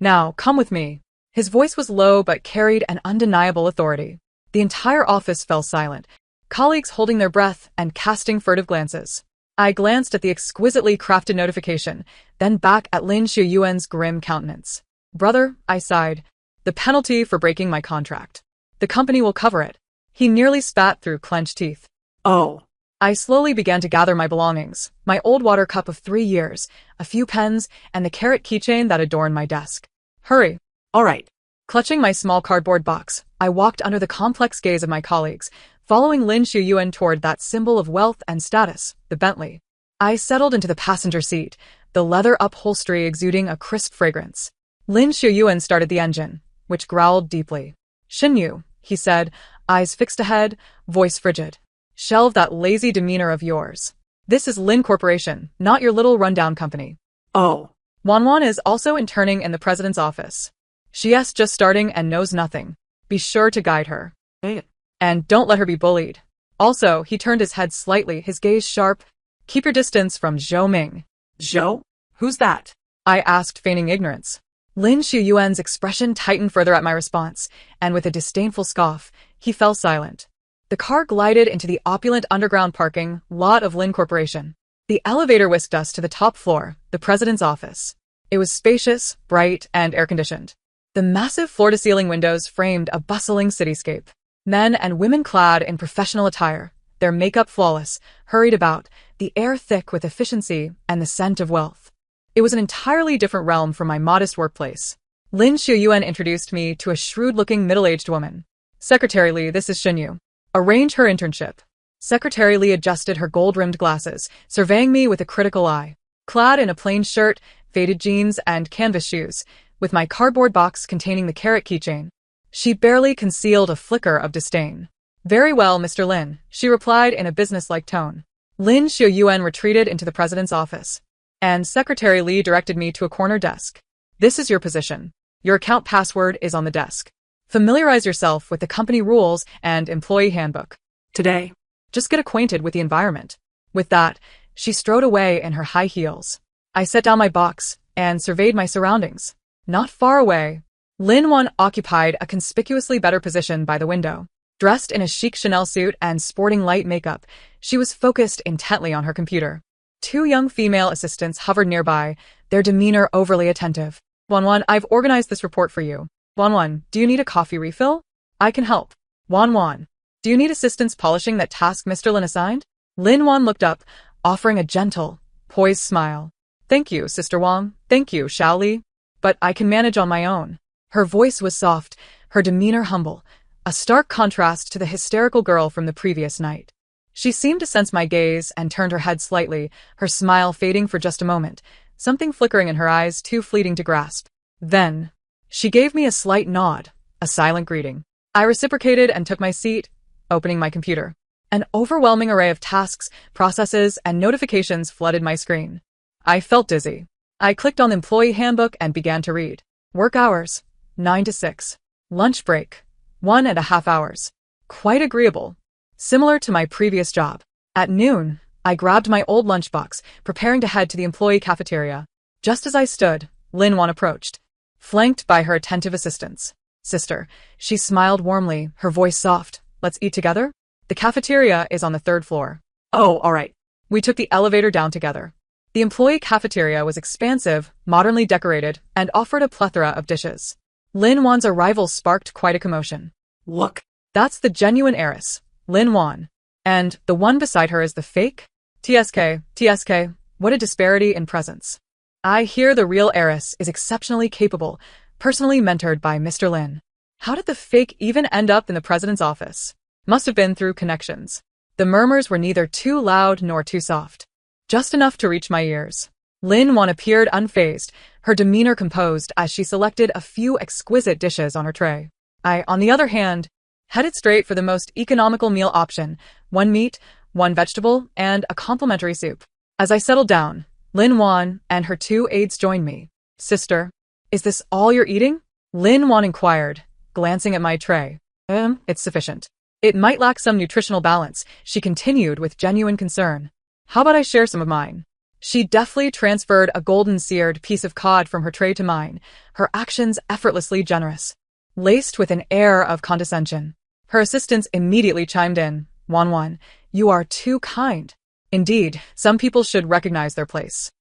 Now, come with me. His voice was low but carried an undeniable authority. The entire office fell silent, colleagues holding their breath and casting furtive glances. I glanced at the exquisitely crafted notification, then back at Lin Shuyuan's grim countenance. Brother, I sighed. The penalty for breaking my contract. The company will cover it. He nearly spat through clenched teeth. Oh. I slowly began to gather my belongings, my old water cup of 3 years, a few pens, and the carrot keychain that adorned my desk. Hurry. All right. Clutching my small cardboard box, I walked under the complex gaze of my colleagues, following Lin Shuyuan toward that symbol of wealth and status, the Bentley. I settled into the passenger seat, the leather upholstery exuding a crisp fragrance. Lin Shuyuan started the engine, which growled deeply. Xinyu, he said, eyes fixed ahead, voice frigid. Shelve that lazy demeanor of yours. This is Lin Corporation, not your little rundown company. Oh. Wanwan is also interning in the president's office. She's just starting and knows nothing. Be sure to guide her. Hey. And don't let her be bullied. Also, he turned his head slightly, his gaze sharp. Keep your distance from Zhou Ming. Zhou? Who's that? I asked, feigning ignorance. Lin Shuyuan's expression tightened further at my response, and with a disdainful scoff, he fell silent. The car glided into the opulent underground parking lot of Lin Corporation. The elevator whisked us to the top floor, the president's office. It was spacious, bright, and air-conditioned. The massive floor-to-ceiling windows framed a bustling cityscape. Men and women clad in professional attire, their makeup flawless, hurried about, the air thick with efficiency and the scent of wealth. It was an entirely different realm from my modest workplace. Lin Shuyuan introduced me to a shrewd-looking middle-aged woman. Secretary Li, this is Xinyu. Arrange her internship. Secretary Li adjusted her gold-rimmed glasses, surveying me with a critical eye. Clad in a plain shirt, faded jeans, and canvas shoes, with my cardboard box containing the carrot keychain, she barely concealed a flicker of disdain. Very well, Mr. Lin, she replied in a businesslike tone. Lin Shuyuan retreated into the president's office, and Secretary Li directed me to a corner desk. This is your position. Your account password is on the desk. Familiarize yourself with the company rules and employee handbook. Today. Just get acquainted with the environment. With that, she strode away in her high heels. I set down my box and surveyed my surroundings. Not far away, Lin Wan occupied a conspicuously better position by the window. Dressed in a chic Chanel suit and sporting light makeup, she was focused intently on her computer. 2 young female assistants hovered nearby, their demeanor overly attentive. Wanwan, I've organized this report for you. Wanwan, do you need a coffee refill? I can help. Wanwan, do you need assistance polishing that task Mr. Lin assigned? Lin Wan looked up, offering a gentle, poised smile. Thank you, Sister Wang. Thank you, Xiao Li. But I can manage on my own. Her voice was soft, her demeanor humble, a stark contrast to the hysterical girl from the previous night. She seemed to sense my gaze and turned her head slightly, her smile fading for just a moment, something flickering in her eyes too fleeting to grasp. Then, she gave me a slight nod, a silent greeting. I reciprocated and took my seat, opening my computer. An overwhelming array of tasks, processes, and notifications flooded my screen. I felt dizzy. I clicked on the employee handbook and began to read. Work hours, 9 to 6. Lunch break, 1.5 hours. Quite agreeable. Similar to my previous job. At noon, I grabbed my old lunchbox, preparing to head to the employee cafeteria. Just as I stood, Lin Wan approached, flanked by her attentive assistants. Sister, she smiled warmly, her voice soft. Let's eat together? The cafeteria is on the 3rd floor. Oh, all right. We took the elevator down together. The employee cafeteria was expansive, modernly decorated, and offered a plethora of dishes. Lin Wan's arrival sparked quite a commotion. Look. That's the genuine heiress, Lin Wan. And the one beside her is the fake? TSK, what a disparity in presence. I hear the real heiress is exceptionally capable, personally mentored by Mr. Lin. How did the fake even end up in the president's office? Must have been through connections. The murmurs were neither too loud nor too soft. Just enough to reach my ears. Lin Wan appeared unfazed, her demeanor composed as she selected a few exquisite dishes on her tray. I, on the other hand, headed straight for the most economical meal option, 1 meat, 1 vegetable, and a complimentary soup. As I settled down, Lin Wan and her 2 aides joined me. Sister, is this all you're eating? Lin Wan inquired, glancing at my tray. It's sufficient. It might lack some nutritional balance, she continued with genuine concern. How about I share some of mine? She deftly transferred a golden seared piece of cod from her tray to mine, her actions effortlessly generous, laced with an air of condescension. Her assistants immediately chimed in. Wan, you are too kind. Indeed, some people should recognize their place.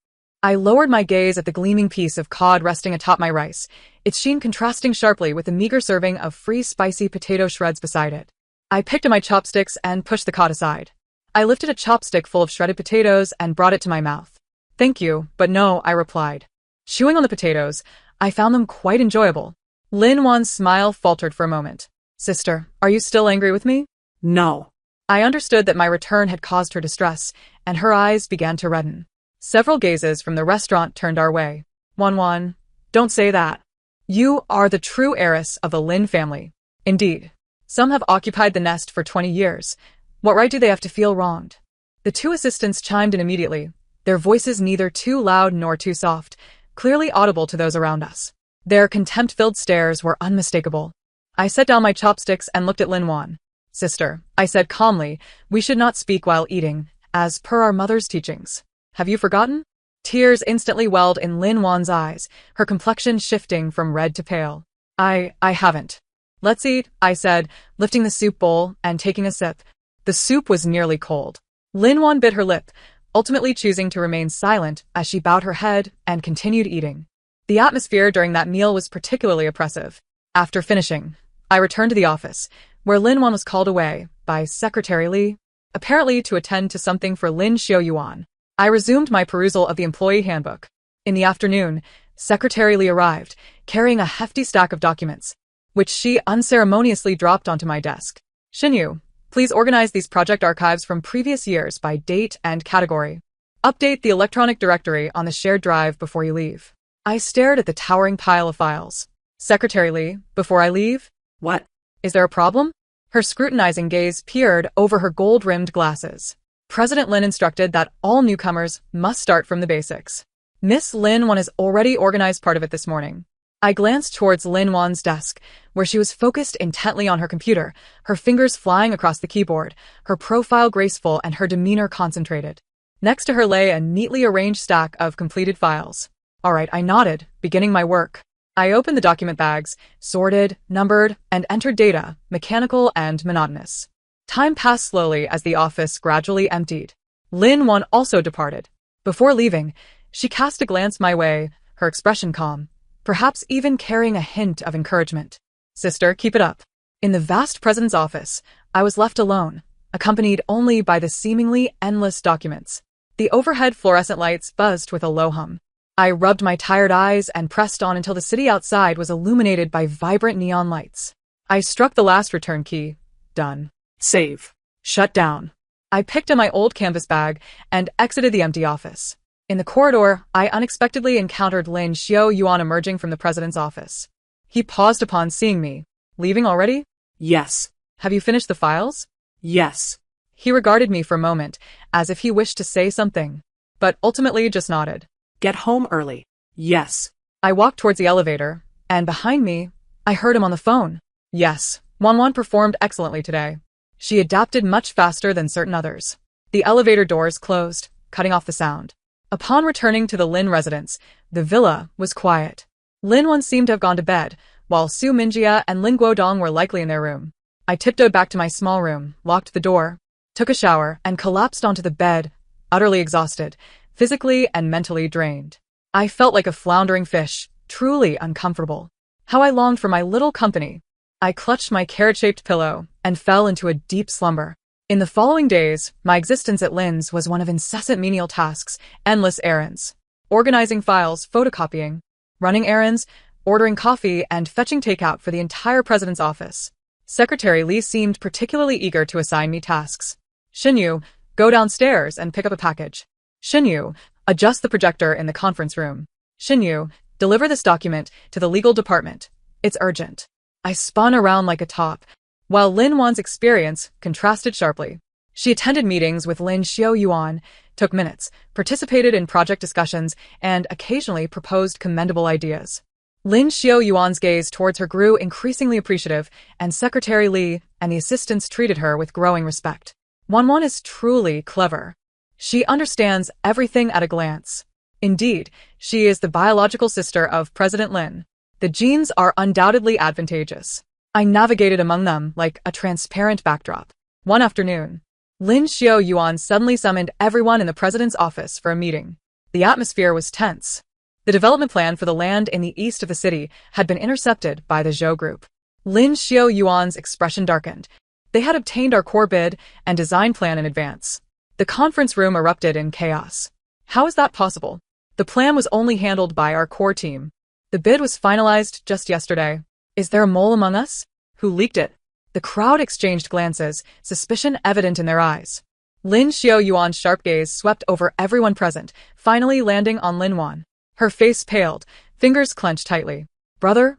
I lowered my gaze at the gleaming piece of cod resting atop my rice, its sheen contrasting sharply with the meager serving of free spicy potato shreds beside it. I picked up my chopsticks and pushed the cod aside. I lifted a chopstick full of shredded potatoes and brought it to my mouth. Thank you, but no, I replied. Chewing on the potatoes, I found them quite enjoyable. Lin Wan's smile faltered for a moment. Sister, are you still angry with me? No. I understood that my return had caused her distress, and her eyes began to redden. Several gazes from the restaurant turned our way. Wan, don't say that. You are the true heiress of the Lin family. Indeed. Some have occupied the nest for 20 years. What right do they have to feel wronged? The two assistants chimed in immediately, their voices neither too loud nor too soft, clearly audible to those around us. Their contempt-filled stares were unmistakable. I set down my chopsticks and looked at Lin Wan. Sister, I said calmly, we should not speak while eating, as per our mother's teachings. Have you forgotten? Tears instantly welled in Lin Wan's eyes, her complexion shifting from red to pale. I haven't. Let's eat, I said, lifting the soup bowl and taking a sip. The soup was nearly cold. Lin Wan bit her lip, ultimately choosing to remain silent as she bowed her head and continued eating. The atmosphere during that meal was particularly oppressive. After finishing, I returned to the office, where Lin Wan was called away by Secretary Li, apparently to attend to something for Lin Xiaoyuan. I resumed my perusal of the employee handbook. In the afternoon, Secretary Li arrived, carrying a hefty stack of documents, which she unceremoniously dropped onto my desk. Xinyu, please organize these project archives from previous years by date and category. Update the electronic directory on the shared drive before you leave. I stared at the towering pile of files. Secretary Li, before I leave? What? Is there a problem? Her scrutinizing gaze peered over her gold-rimmed glasses. President Lin instructed that all newcomers must start from the basics. Miss Lin Wan has already organized part of it this morning. I glanced towards Lin Wan's desk, where she was focused intently on her computer, her fingers flying across the keyboard, her profile graceful and her demeanor concentrated. Next to her lay a neatly arranged stack of completed files. All right, I nodded, beginning my work. I opened the document bags, sorted, numbered, and entered data, mechanical and monotonous. Time passed slowly as the office gradually emptied. Lin Wan also departed. Before leaving, she cast a glance my way, her expression calm, perhaps even carrying a hint of encouragement. Sister, keep it up. In the vast president's office, I was left alone, accompanied only by the seemingly endless documents. The overhead fluorescent lights buzzed with a low hum. I rubbed my tired eyes and pressed on until the city outside was illuminated by vibrant neon lights. I struck the last return key. Done. Save. Shut down. I picked up my old canvas bag and exited the empty office. In the corridor, I unexpectedly encountered Lin Xiaoyuan emerging from the president's office. He paused upon seeing me. Leaving already? Yes. Have you finished the files? Yes. He regarded me for a moment, as if he wished to say something, but ultimately just nodded. Get home early. Yes. I walked towards the elevator, and behind me, I heard him on the phone. Yes, Wan performed excellently today. She adapted much faster than certain others. The elevator doors closed, cutting off the sound. Upon returning to the Lin residence, the villa was quiet. Lin Wan seemed to have gone to bed, while Su Minjia and Lin Guodong were likely in their room. I tiptoed back to my small room, locked the door, took a shower, and collapsed onto the bed, utterly exhausted, physically and mentally drained. I felt like a floundering fish, truly uncomfortable. How I longed for my little company. I clutched my carrot-shaped pillow and fell into a deep slumber. In the following days, my existence at Lin's was one of incessant menial tasks, endless errands. Organizing files, photocopying, running errands, ordering coffee, and fetching takeout for the entire president's office. Secretary Li seemed particularly eager to assign me tasks. Xinyu, go downstairs and pick up a package. Xinyu, adjust the projector in the conference room. Xinyu, deliver this document to the legal department. It's urgent. I spun around like a top, while Lin Wan's experience contrasted sharply. She attended meetings with Lin Xiaoyuan, took minutes, participated in project discussions, and occasionally proposed commendable ideas. Lin Xiaoyuan's gaze towards her grew increasingly appreciative, and Secretary Li and the assistants treated her with growing respect. Wan is truly clever. She understands everything at a glance. Indeed, she is the biological sister of President Lin. The genes are undoubtedly advantageous. I navigated among them like a transparent backdrop. One afternoon, Lin Xiaoyuan suddenly summoned everyone in the president's office for a meeting. The atmosphere was tense. The development plan for the land in the east of the city had been intercepted by the Zhou group. Lin Xiaoyuan's expression darkened. They had obtained our core bid and design plan in advance. The conference room erupted in chaos. How is that possible? The plan was only handled by our core team. The bid was finalized just yesterday. Is there a mole among us? Who leaked it? The crowd exchanged glances, suspicion evident in their eyes. Lin Xiaoyuan's sharp gaze swept over everyone present, finally landing on Lin Wan. Her face paled, fingers clenched tightly. Brother,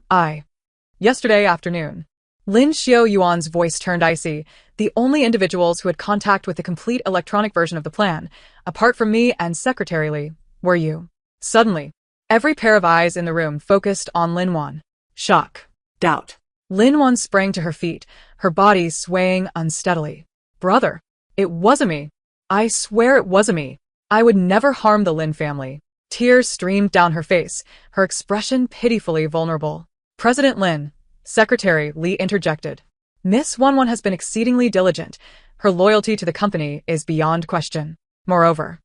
Yesterday afternoon. Lin Xiaoyuan's voice turned icy. The only individuals who had contact with the complete electronic version of the plan, apart from me and Secretary Li, were you. Suddenly, every pair of eyes in the room focused on Lin Wan. Shock. Doubt. Lin Wan sprang to her feet, her body swaying unsteadily. Brother, it wasn't me. I swear it wasn't me. I would never harm the Lin family. Tears streamed down her face, her expression pitifully vulnerable. President Lin, Secretary Li interjected. Miss Wanwan has been exceedingly diligent. Her loyalty to the company is beyond question. Moreover,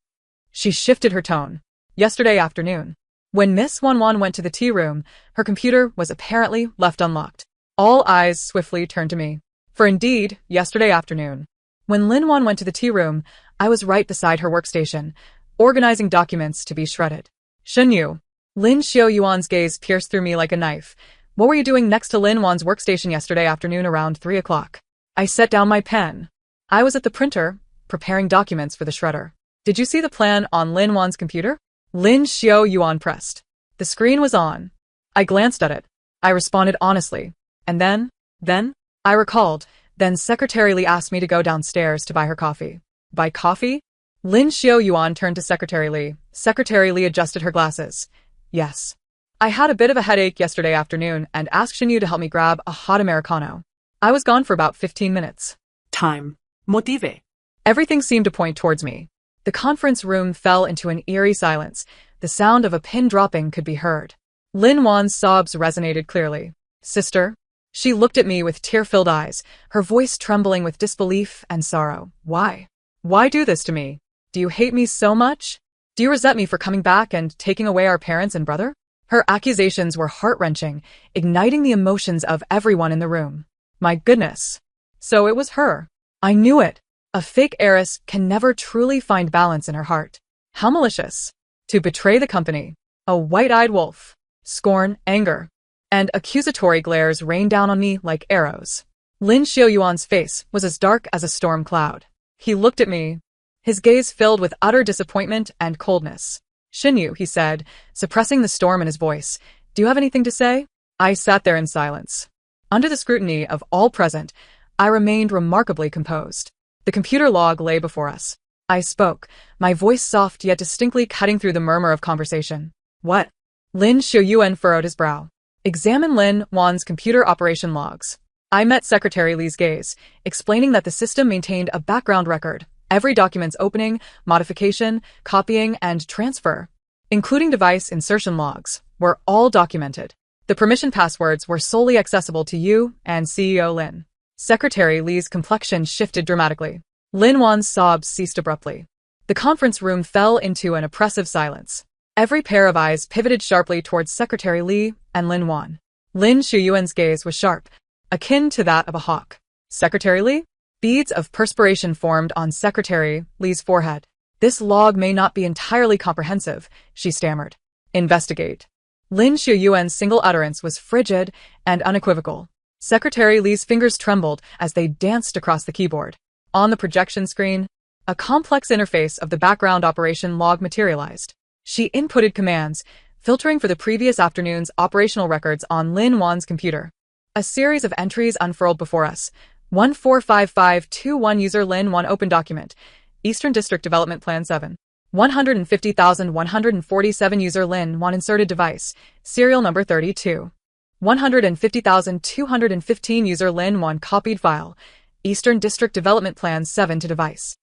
she shifted her tone. Yesterday afternoon, when Miss Wanwan went to the tea room, her computer was apparently left unlocked. All eyes swiftly turned to me. For indeed, yesterday afternoon, when Lin Wan went to the tea room, I was right beside her workstation, organizing documents to be shredded. Shen Yu. Lin Xiaoyuan's gaze pierced through me like a knife. What were you doing next to Lin Wan's workstation yesterday afternoon around 3 o'clock? I set down my pen. I was at the printer, preparing documents for the shredder. Did you see the plan on Lin Wan's computer? Lin Xiaoyuan pressed. The screen was on. I glanced at it. I responded honestly. And then? I recalled. Then Secretary Li asked me to go downstairs to buy her coffee. Buy coffee? Lin Xiaoyuan turned to Secretary Li. Secretary Li adjusted her glasses. Yes. I had a bit of a headache yesterday afternoon and asked Shinyu to help me grab a hot Americano. I was gone for about 15 minutes. Time. Motive. Everything seemed to point towards me. The conference room fell into an eerie silence. The sound of a pin dropping could be heard. Lin Wan's sobs resonated clearly. Sister? She looked at me with tear-filled eyes, her voice trembling with disbelief and sorrow. Why? Why do this to me? Do you hate me so much? Do you resent me for coming back and taking away our parents and brother? Her accusations were heart-wrenching, igniting the emotions of everyone in the room. My goodness. So it was her. I knew it. A fake heiress can never truly find balance in her heart. How malicious. To betray the company. A white-eyed wolf. Scorn, anger, and accusatory glares rained down on me like arrows. Lin Xiaoyuan's face was as dark as a storm cloud. He looked at me, his gaze filled with utter disappointment and coldness. Shinyu, he said, suppressing the storm in his voice. Do you have anything to say? I sat there in silence. Under the scrutiny of all present, I remained remarkably composed. The computer log lay before us. I spoke, my voice soft yet distinctly cutting through the murmur of conversation. What? Lin Xiaoyuan furrowed his brow. Examine Lin Wan's computer operation logs. I met Secretary Li's gaze, explaining that the system maintained a background record. Every document's opening, modification, copying, and transfer, including device insertion logs, were all documented. The permission passwords were solely accessible to you and CEO Lin. Secretary Li's complexion shifted dramatically. Lin Wan's sobs ceased abruptly. The conference room fell into an oppressive silence. Every pair of eyes pivoted sharply towards Secretary Li and Lin Wan. Lin Xiaoyuan's gaze was sharp, akin to that of a hawk. Secretary Li? Beads of perspiration formed on Secretary Li's forehead. This log may not be entirely comprehensive, she stammered. Investigate. Lin Xiaoyuan's single utterance was frigid and unequivocal. Secretary Li's fingers trembled as they danced across the keyboard. On the projection screen, a complex interface of the background operation log materialized. She inputted commands, filtering for the previous afternoon's operational records on Lin Wan's computer. A series of entries unfurled before us. 145521 user Lin Wan open document. Eastern District Development Plan 7. 150,147 user Lin Wan inserted device. Serial number 32. 150,215 user Lin Wan copied file. Eastern District Development Plan 7 to device.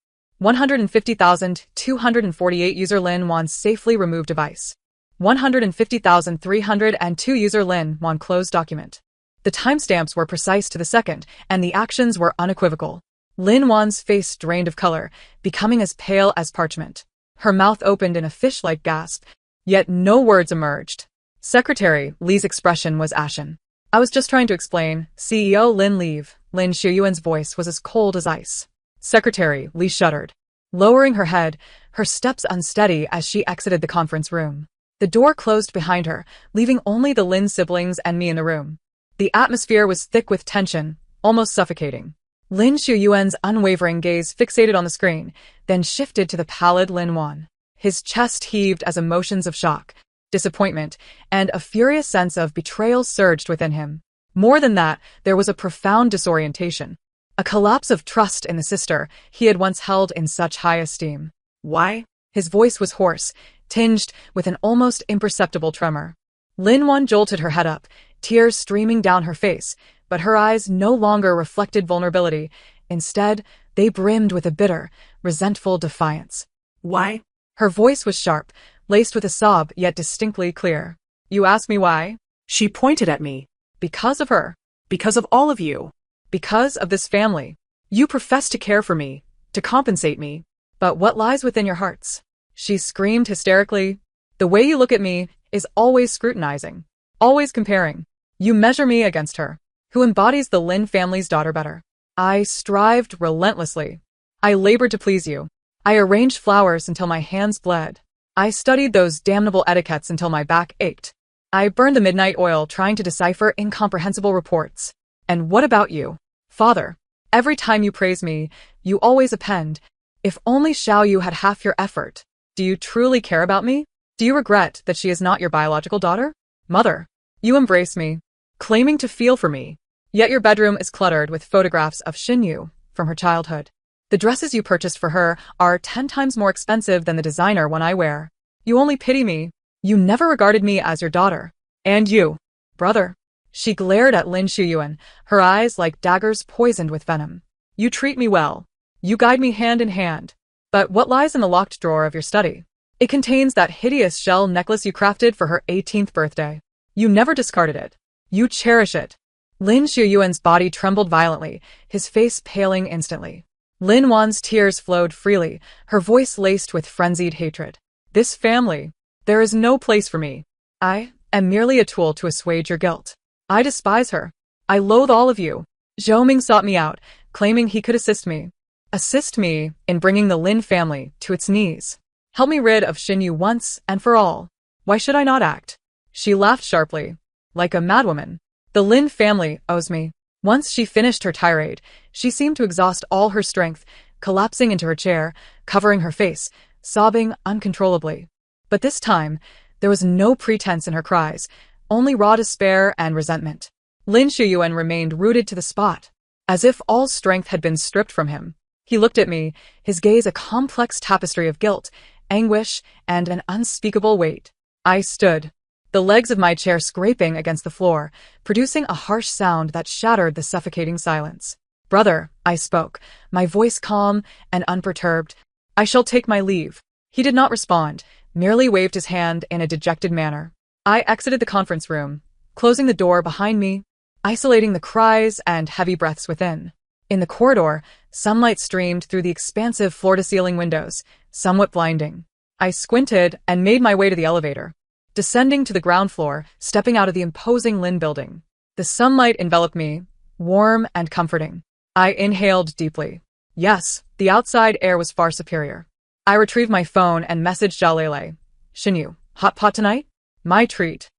150,248 user Lin Wan safely remove device. 150,302 user Lin Wan close document. The timestamps were precise to the second, and the actions were unequivocal. Lin Wan's face drained of color, becoming as pale as parchment. Her mouth opened in a fish-like gasp, yet no words emerged. Secretary Li's expression was ashen. I was just trying to explain. CEO Lin leave. Lin Shuyuan's voice was as cold as ice. Secretary Li shuddered. Lowering her head, her steps unsteady as she exited the conference room. The door closed behind her, leaving only the Lin siblings and me in the room. The atmosphere was thick with tension, almost suffocating. Lin Shuyuan's unwavering gaze fixated on the screen, then shifted to the pallid Lin Wan. His chest heaved as emotions of shock, disappointment, and a furious sense of betrayal surged within him. More than that, there was a profound disorientation. A collapse of trust in the sister he had once held in such high esteem. Why? His voice was hoarse, tinged with an almost imperceptible tremor. Lin Wan jolted her head up, tears streaming down her face, but her eyes no longer reflected vulnerability. Instead, they brimmed with a bitter, resentful defiance. Why? Her voice was sharp, laced with a sob yet distinctly clear. You ask me why? She pointed at me. Because of her. Because of all of you. Because of this family. You profess to care for me, to compensate me. But what lies within your hearts? She screamed hysterically. The way you look at me is always scrutinizing, always comparing. You measure me against her, who embodies the Lin family's daughter better. I strived relentlessly. I labored to please you. I arranged flowers until my hands bled. I studied those damnable etiquettes until my back ached. I burned the midnight oil trying to decipher incomprehensible reports. And what about you? Father, every time you praise me, you always append, if only Xiao Yu had half your effort. Do you truly care about me? Do you regret that she is not your biological daughter? Mother, you embrace me, claiming to feel for me. Yet your bedroom is cluttered with photographs of Xin Yu from her childhood. The dresses you purchased for her are 10 times more expensive than the designer one I wear. You only pity me. You never regarded me as your daughter. And you, brother. She glared at Lin Shuyuan, her eyes like daggers poisoned with venom. You treat me well. You guide me hand in hand. But what lies in the locked drawer of your study? It contains that hideous shell necklace you crafted for her 18th birthday. You never discarded it. You cherish it. Lin Shuyuan's body trembled violently, his face paling instantly. Lin Wan's tears flowed freely, her voice laced with frenzied hatred. This family. There is no place for me. I am merely a tool to assuage your guilt. I despise her. I loathe all of you. Zhou Ming sought me out, claiming he could assist me. Assist me in bringing the Lin family to its knees. Help me rid of Xin Yu once and for all. Why should I not act? She laughed sharply, like a madwoman. The Lin family owes me. Once she finished her tirade, she seemed to exhaust all her strength, collapsing into her chair, covering her face, sobbing uncontrollably. But this time, there was no pretense in her cries, only raw despair and resentment. Lin Shuyuan remained rooted to the spot, as if all strength had been stripped from him. He looked at me, his gaze a complex tapestry of guilt, anguish, and an unspeakable weight. I stood, the legs of my chair scraping against the floor, producing a harsh sound that shattered the suffocating silence. Brother, I spoke, my voice calm and unperturbed. I shall take my leave. He did not respond, merely waved his hand in a dejected manner. I exited the conference room, closing the door behind me, isolating the cries and heavy breaths within. In the corridor, sunlight streamed through the expansive floor-to-ceiling windows, somewhat blinding. I squinted and made my way to the elevator. Descending to the ground floor, stepping out of the imposing Lin building. The sunlight enveloped me, warm and comforting. I inhaled deeply. Yes, the outside air was far superior. I retrieved my phone and messaged Zhao Lele. Xin Yu, hot pot tonight? My treat.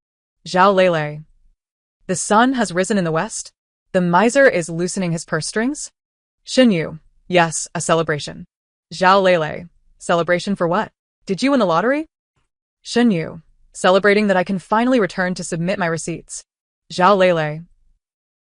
Zhao Lele. The sun has risen in the west? The miser is loosening his purse strings? Xin Yu. Yes, a celebration. Zhao Lele. Celebration for what? Did you win the lottery? Xin Yu. Celebrating that I can finally return to submit my receipts. Zhao Lele.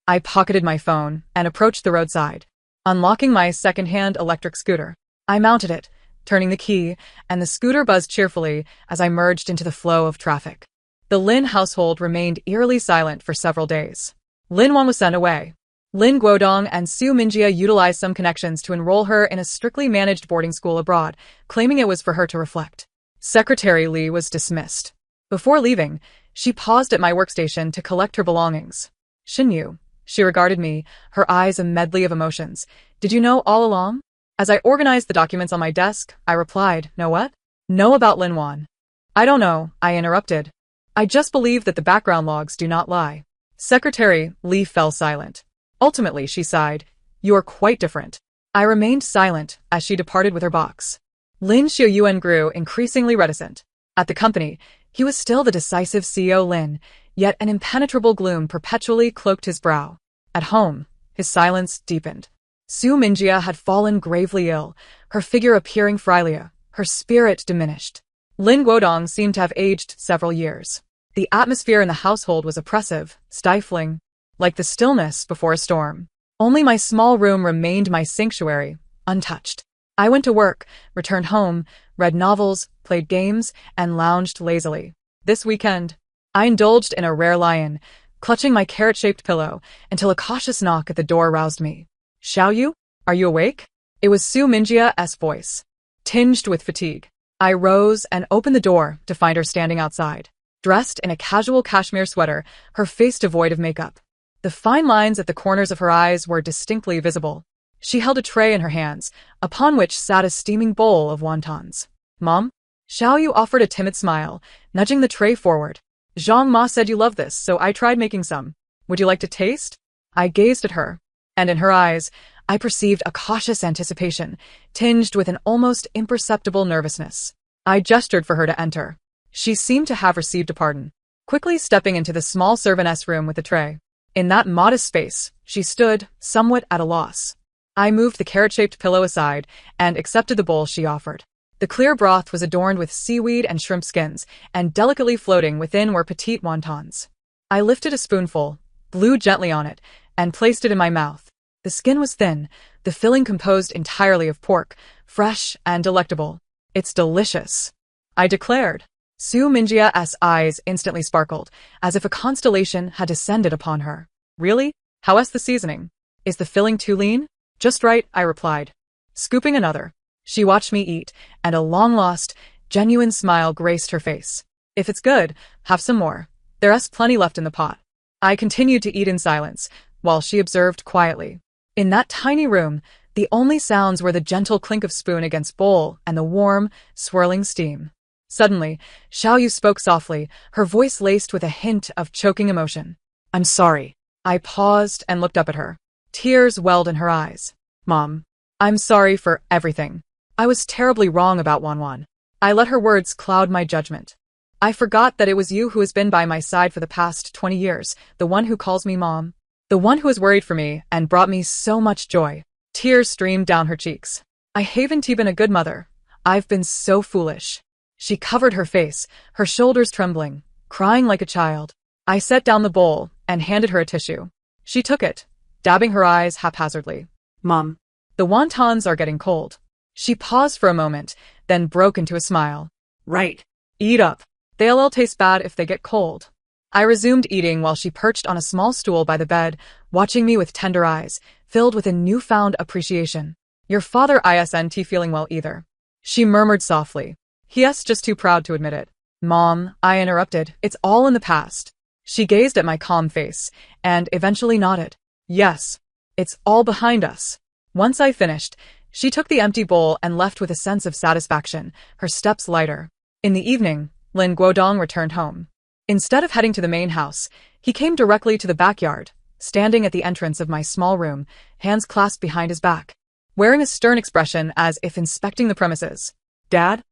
I pocketed my phone and approached the roadside. Unlocking my second-hand electric scooter, I mounted it, turning the key, and the scooter buzzed cheerfully as I merged into the flow of traffic. The Lin household remained eerily silent for several days. Lin Wan was sent away. Lin Guodong and Su Minjia utilized some connections to enroll her in a strictly managed boarding school abroad, claiming it was for her to reflect. Secretary Li was dismissed. Before leaving, she paused at my workstation to collect her belongings. Xinyu, she regarded me, her eyes a medley of emotions. Did you know all along? As I organized the documents on my desk, I replied, know what? Know about Lin Wan. I don't know, I interrupted. I just believe that the background logs do not lie. Secretary Li fell silent. Ultimately, she sighed, you are quite different. I remained silent as she departed with her box. Lin Xiaoyuan grew increasingly reticent. At the company, he was still the decisive CEO Lin, yet an impenetrable gloom perpetually cloaked his brow. At home, his silence deepened. Su Minjia had fallen gravely ill, her figure appearing fragile, her spirit diminished. Lin Guodong seemed to have aged several years. The atmosphere in the household was oppressive, stifling, like the stillness before a storm. Only my small room remained my sanctuary, untouched. I went to work, returned home, read novels, played games, and lounged lazily. This weekend, I indulged in a rare lion, clutching my carrot-shaped pillow until a cautious knock at the door roused me. Xiaoyu, are you awake? It was Su Minjia's voice, tinged with fatigue. I rose and opened the door to find her standing outside. Dressed in a casual cashmere sweater, her face devoid of makeup. The fine lines at the corners of her eyes were distinctly visible. She held a tray in her hands, upon which sat a steaming bowl of wontons. Mom? Xiaoyu offered a timid smile, nudging the tray forward. Zhang Ma said you love this, so I tried making some. Would you like to taste? I gazed at her, and in her eyes, I perceived a cautious anticipation, tinged with an almost imperceptible nervousness. I gestured for her to enter. She seemed to have received a pardon, quickly stepping into the small servantess room with the tray. In that modest space, she stood, somewhat at a loss. I moved the carrot-shaped pillow aside and accepted the bowl she offered. The clear broth was adorned with seaweed and shrimp skins, and delicately floating within were petite wontons. I lifted a spoonful, blew gently on it, and placed it in my mouth. The skin was thin, the filling composed entirely of pork, fresh and delectable. It's delicious, I declared. Su Minjia's eyes instantly sparkled, as if a constellation had descended upon her. Really? How's the seasoning? Is the filling too lean? Just right, I replied. Scooping another. She watched me eat, and a long-lost, genuine smile graced her face. If it's good, have some more. There's plenty left in the pot. I continued to eat in silence, while she observed quietly. In that tiny room, the only sounds were the gentle clink of spoon against bowl and the warm, swirling steam. Suddenly, Xiaoyu spoke softly, her voice laced with a hint of choking emotion. I'm sorry. I paused and looked up at her. Tears welled in her eyes. Mom, I'm sorry for everything. I was terribly wrong about Wanwan. I let her words cloud my judgment. I forgot that it was you who has been by my side for the past 20 years, the one who calls me Mom, the one who has worried for me and brought me so much joy. Tears streamed down her cheeks. I haven't been a good mother. I've been so foolish. She covered her face, her shoulders trembling, crying like a child. I set down the bowl and handed her a tissue. She took it, dabbing her eyes haphazardly. Mom, the wontons are getting cold. She paused for a moment, then broke into a smile. Right. Eat up. They'll all taste bad if they get cold. I resumed eating while she perched on a small stool by the bed, watching me with tender eyes, filled with a newfound appreciation. Your father isn't feeling well either. She murmured softly. He's just too proud to admit it. Mom, I interrupted, it's all in the past. She gazed at my calm face, and eventually nodded. Yes, it's all behind us. Once I finished, she took the empty bowl and left with a sense of satisfaction, her steps lighter. In the evening, Lin Guodong returned home. Instead of heading to the main house, he came directly to the backyard, standing at the entrance of my small room, hands clasped behind his back, wearing a stern expression as if inspecting the premises. Dad?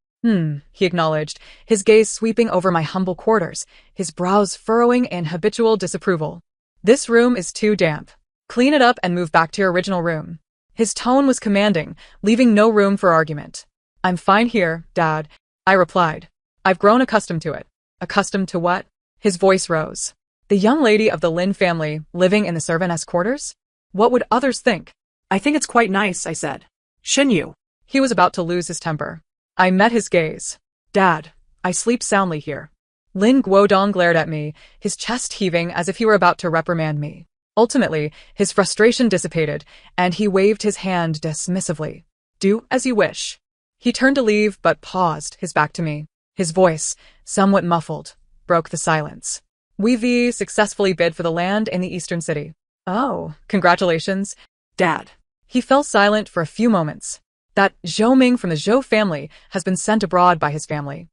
He acknowledged, his gaze sweeping over my humble quarters, his brows furrowing in habitual disapproval. This room is too damp. Clean it up and move back to your original room. His tone was commanding, leaving no room for argument. I'm fine here, Dad, I replied. I've grown accustomed to it. Accustomed to what? His voice rose. The young lady of the Lin family living in the servantess quarters? What would others think? I think it's quite nice, I said. Xinyu. He was about to lose his temper. I met his gaze. Dad, I sleep soundly here. Lin Guodong glared at me, his chest heaving as if he were about to reprimand me. Ultimately, his frustration dissipated, and he waved his hand dismissively. Do as you wish. He turned to leave, but paused, his back to me. His voice, somewhat muffled, broke the silence. We've successfully bid for the land in the eastern city. Oh, congratulations. Dad. He fell silent for a few moments. That Zhou Ming from the Zhou family has been sent abroad by his family.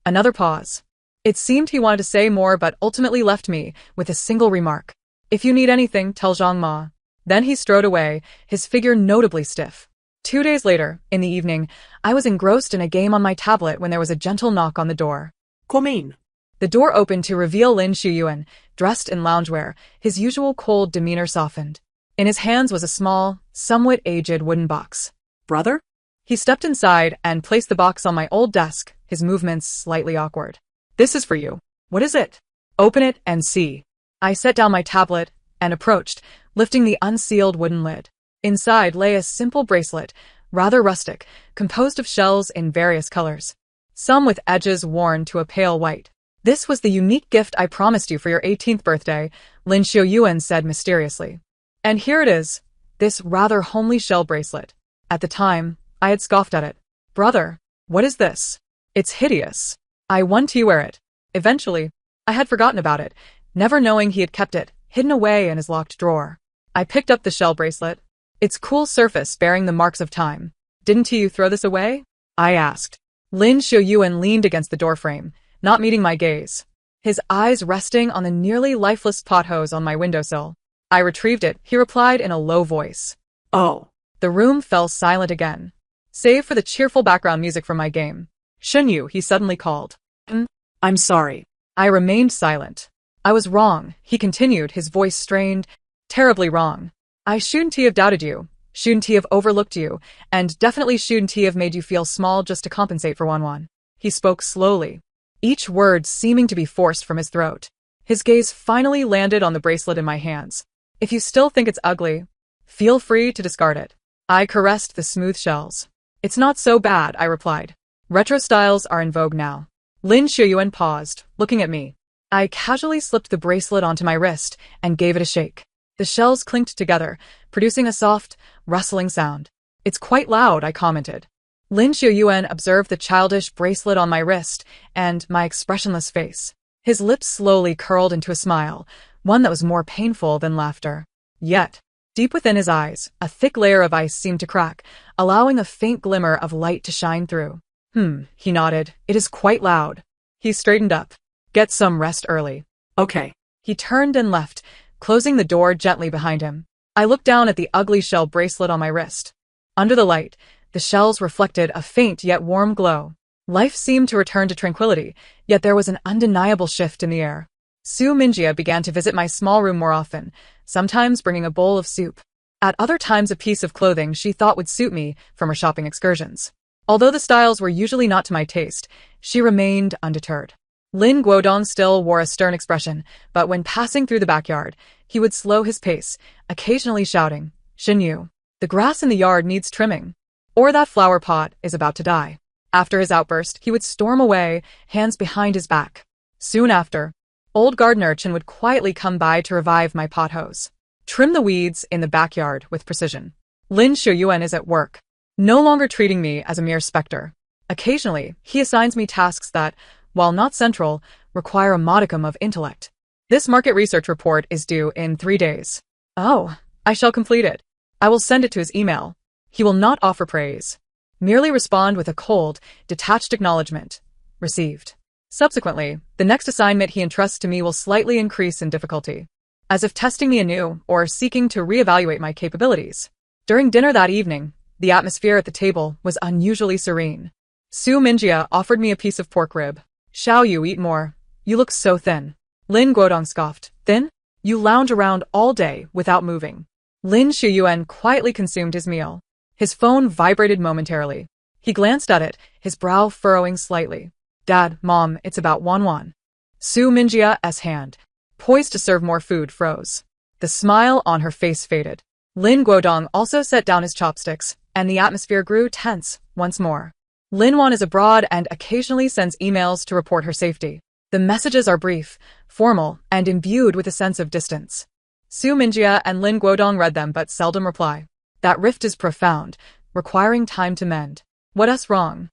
Another pause. It seemed he wanted to say more, but ultimately left me with a single remark. If you need anything, tell Zhang Ma. Then he strode away, his figure notably stiff. 2 days later, in the evening, I was engrossed in a game on my tablet when there was a gentle knock on the door. Come in. The door opened to reveal Lin Shuyuan, dressed in loungewear, his usual cold demeanor softened. In his hands was a small, somewhat aged wooden box. Brother? He stepped inside and placed the box on my old desk, his movements slightly awkward. This is for you. What is it? Open it and see. I set down my tablet and approached, lifting the unsealed wooden lid. Inside lay a simple bracelet, rather rustic, composed of shells in various colors, some with edges worn to a pale white. This was the unique gift I promised you for your 18th birthday, Lin Xiuyuan said mysteriously. And here it is, this rather homely shell bracelet. At the time, I had scoffed at it. Brother, what is this? It's hideous. I want to wear it. Eventually, I had forgotten about it, never knowing he had kept it, hidden away in his locked drawer. I picked up the shell bracelet. Its cool surface bearing the marks of time. Didn't you throw this away? I asked. Lin Xiuyuan leaned against the doorframe, not meeting my gaze, his eyes resting on the nearly lifeless pothose on my windowsill. I retrieved it, he replied in a low voice. Oh. The room fell silent again, save for the cheerful background music from my game. Shenyu, he suddenly called. I'm sorry. I remained silent. I was wrong, he continued, his voice strained. Terribly wrong. I shouldn't have doubted you, shouldn't have overlooked you, and definitely shouldn't have made you feel small just to compensate for one. He spoke slowly, each word seeming to be forced from his throat. His gaze finally landed on the bracelet in my hands. If you still think it's ugly, feel free to discard it. I caressed the smooth shells. It's not so bad, I replied. Retro styles are in vogue now. Lin Shuyuan paused, looking at me. I casually slipped the bracelet onto my wrist and gave it a shake. The shells clinked together, producing a soft, rustling sound. It's quite loud, I commented. Lin Xiuyuan observed the childish bracelet on my wrist and my expressionless face. His lips slowly curled into a smile, one that was more painful than laughter. Yet, deep within his eyes, a thick layer of ice seemed to crack, allowing a faint glimmer of light to shine through. He nodded. It is quite loud. He straightened up. Get some rest early. Okay. He turned and left, closing the door gently behind him. I looked down at the ugly shell bracelet on my wrist. Under the light, the shells reflected a faint yet warm glow. Life seemed to return to tranquility, yet there was an undeniable shift in the air. Su Minjia began to visit my small room more often, sometimes bringing a bowl of soup. At other times a piece of clothing she thought would suit me from her shopping excursions. Although the styles were usually not to my taste, she remained undeterred. Lin Guodong still wore a stern expression, but when passing through the backyard, he would slow his pace, occasionally shouting, Shenyu, the grass in the yard needs trimming, or that flower pot is about to die. After his outburst, he would storm away, hands behind his back. Soon after, old garden urchin would quietly come by to revive my pothose. Trim the weeds in the backyard with precision. Lin Shuyuan is at work, no longer treating me as a mere specter. Occasionally, he assigns me tasks that, while not central, require a modicum of intellect. This market research report is due in 3 days. Oh, I shall complete it. I will send it to his email. He will not offer praise. Merely respond with a cold, detached acknowledgement. Received. Subsequently, the next assignment he entrusts to me will slightly increase in difficulty, as if testing me anew or seeking to reevaluate my capabilities. During dinner that evening, the atmosphere at the table was unusually serene. Su Minjia offered me a piece of pork rib. Shall you eat more? You look so thin. Lin Guodong scoffed. Thin? You lounge around all day without moving. Lin Shuyuan quietly consumed his meal. His phone vibrated momentarily. He glanced at it, his brow furrowing slightly. Dad, Mom, it's about Wan. Su Minjia's hand, poised to serve more food, froze. The smile on her face faded. Lin Guodong also set down his chopsticks, and the atmosphere grew tense once more. Lin Wan is abroad and occasionally sends emails to report her safety. The messages are brief, formal, and imbued with a sense of distance. Su Minjia and Lin Guodong read them but seldom reply. That rift is profound, requiring time to mend. What else wrong?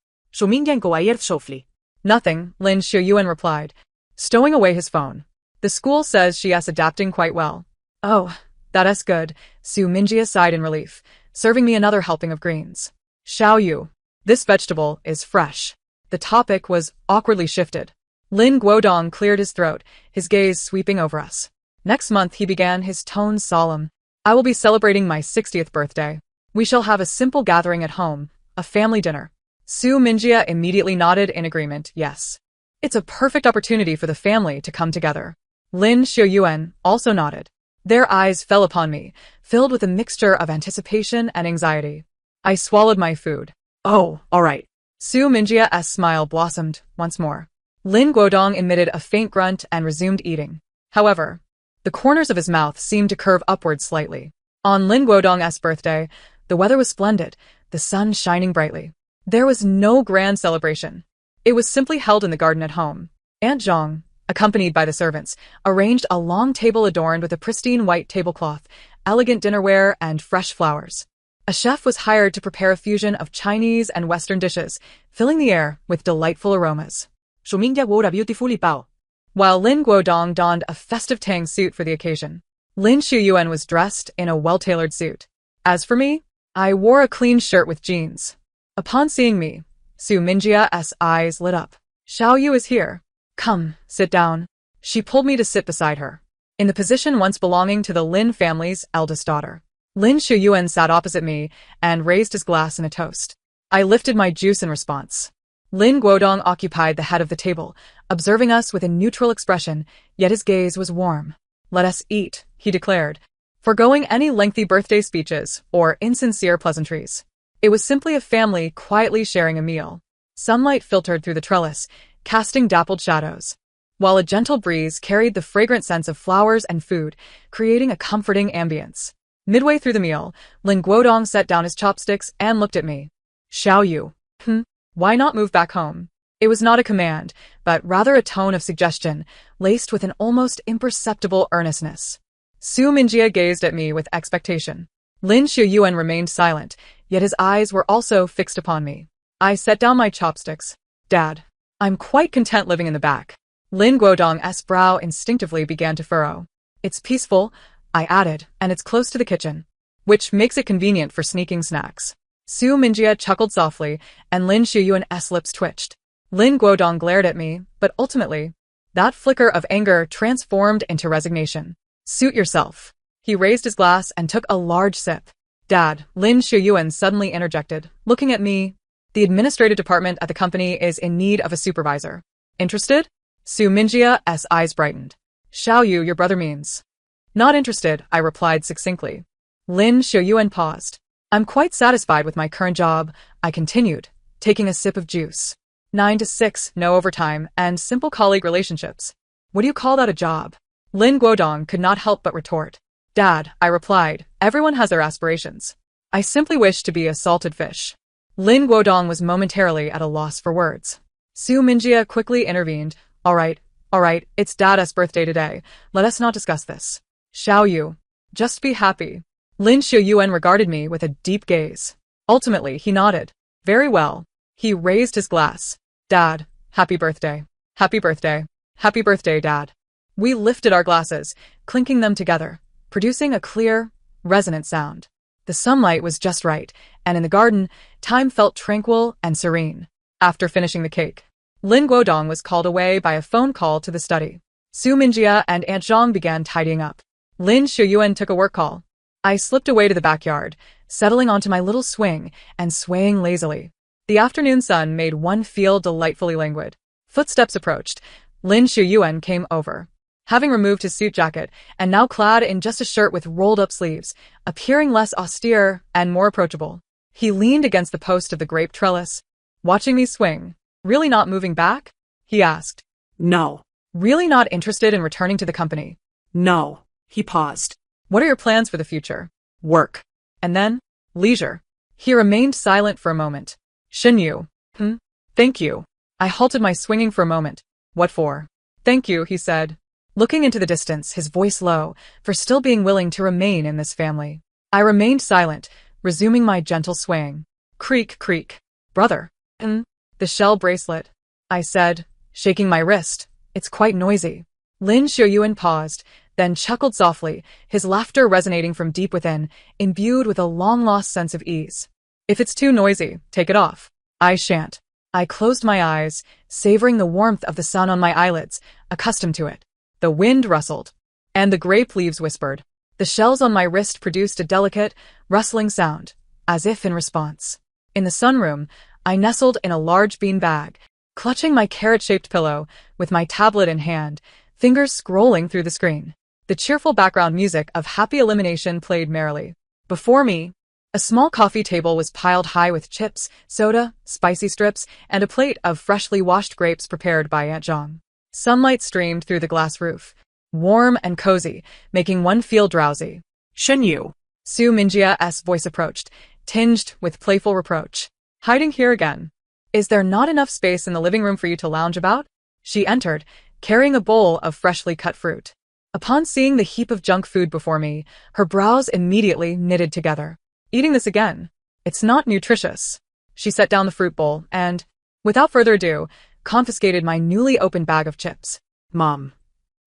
Nothing, Lin Xiuyuan replied, stowing away his phone. The school says she is adapting quite well. Oh, that is good, Su Minjia sighed in relief, serving me another helping of greens. Xiao Yu. This vegetable is fresh. The topic was awkwardly shifted. Lin Guodong cleared his throat, his gaze sweeping over us. Next month he began, his tone solemn. I will be celebrating my 60th birthday. We shall have a simple gathering at home, a family dinner. Su Minjia immediately nodded in agreement, yes. It's a perfect opportunity for the family to come together. Lin Xiuyuan also nodded. Their eyes fell upon me, filled with a mixture of anticipation and anxiety. I swallowed my food. Oh, all right. Su Minjia's smile blossomed once more. Lin Guodong emitted a faint grunt and resumed eating. However, the corners of his mouth seemed to curve upward slightly. On Lin Guodong's birthday, the weather was splendid, the sun shining brightly. There was no grand celebration. It was simply held in the garden at home. Aunt Zhang, accompanied by the servants, arranged a long table adorned with a pristine white tablecloth, elegant dinnerware, and fresh flowers. A chef was hired to prepare a fusion of Chinese and Western dishes, filling the air with delightful aromas. Shumingya wore a beautiful bao. While Lin Guodong donned a festive tang suit for the occasion, Lin Xiuyuan was dressed in a well-tailored suit. As for me, I wore a clean shirt with jeans. Upon seeing me, Su Minjia's eyes lit up. Xiao Yu is here. Come, sit down. She pulled me to sit beside her, in the position once belonging to the Lin family's eldest daughter. Lin Xiuyuan sat opposite me and raised his glass in a toast. I lifted my juice in response. Lin Guodong occupied the head of the table, observing us with a neutral expression, yet his gaze was warm. Let us eat, he declared, foregoing any lengthy birthday speeches or insincere pleasantries. It was simply a family quietly sharing a meal. Sunlight filtered through the trellis, casting dappled shadows, while a gentle breeze carried the fragrant scents of flowers and food, creating a comforting ambience. Midway through the meal, Lin Guodong set down his chopsticks and looked at me. Xiao Yu. Why not move back home? It was not a command, but rather a tone of suggestion, laced with an almost imperceptible earnestness. Su Minjia gazed at me with expectation. Lin Xiuyuan remained silent, yet his eyes were also fixed upon me. I set down my chopsticks. Dad, I'm quite content living in the back. Lin Guodong's brow instinctively began to furrow. It's peaceful, I added, and it's close to the kitchen, which makes it convenient for sneaking snacks. Su Minjia chuckled softly, and Lin Xiuyuan's lips twitched. Lin Guodong glared at me, but ultimately, that flicker of anger transformed into resignation. Suit yourself. He raised his glass and took a large sip. Dad, Lin Xiuyuan suddenly interjected, looking at me. The administrative department at the company is in need of a supervisor. Interested? Su Minjia's eyes brightened. Xiao Yu, your brother means. Not interested, I replied succinctly. Lin Xiuyuan paused. I'm quite satisfied with my current job, I continued, taking a sip of juice. 9 to 6, no overtime, and simple colleague relationships. What do you call that a job? Lin Guodong could not help but retort. Dad, I replied, everyone has their aspirations. I simply wish to be a salted fish. Lin Guodong was momentarily at a loss for words. Su Minjia quickly intervened. All right, it's Dad's birthday today. Let us not discuss this. Xiao Yu, just be happy. Lin Xiuyuan regarded me with a deep gaze. Ultimately, he nodded. Very well. He raised his glass. Dad, happy birthday. Happy birthday. Happy birthday, Dad. We lifted our glasses, clinking them together, producing a clear, resonant sound. The sunlight was just right, and in the garden, time felt tranquil and serene. After finishing the cake, Lin Guodong was called away by a phone call to the study. Su Minjia and Aunt Zhang began tidying up. Lin Xiuyuan took a work call. I slipped away to the backyard, settling onto my little swing and swaying lazily. The afternoon sun made one feel delightfully languid. Footsteps approached. Lin Xiuyuan came over, having removed his suit jacket and now clad in just a shirt with rolled-up sleeves, appearing less austere and more approachable. He leaned against the post of the grape trellis, watching me swing. Really not moving back? He asked. No. Really not interested in returning to the company? No. He paused. What are your plans for the future? Work. And then? Leisure. He remained silent for a moment. Shin Yu. Thank you. I halted my swinging for a moment. What for? Thank you, he said. looking into the distance, his voice low, for still being willing to remain in this family. I remained silent, resuming my gentle swaying. Creak, creak. Brother. The shell bracelet, I said, shaking my wrist. It's quite noisy. Lin Xiuyuan paused, then chuckled softly, his laughter resonating from deep within, imbued with a long-lost sense of ease. If it's too noisy, take it off. I shan't. I closed my eyes, savoring the warmth of the sun on my eyelids, accustomed to it. The wind rustled, and the grape leaves whispered. The shells on my wrist produced a delicate, rustling sound, as if in response. In the sunroom, I nestled in a large bean bag, clutching my carrot-shaped pillow, with my tablet in hand, fingers scrolling through the screen. The cheerful background music of Happy Elimination played merrily. Before me, a small coffee table was piled high with chips, soda, spicy strips, and a plate of freshly washed grapes prepared by Aunt Zhang. Sunlight streamed through the glass roof, warm and cozy, making one feel drowsy. Shenyu. Su Mingjia's voice approached, tinged with playful reproach. Hiding here again. Is there not enough space in the living room for you to lounge about? She entered, carrying a bowl of freshly cut fruit. Upon seeing the heap of junk food before me, her brows immediately knitted together. Eating this again? It's not nutritious. She set down the fruit bowl and, without further ado, confiscated my newly opened bag of chips. Mom.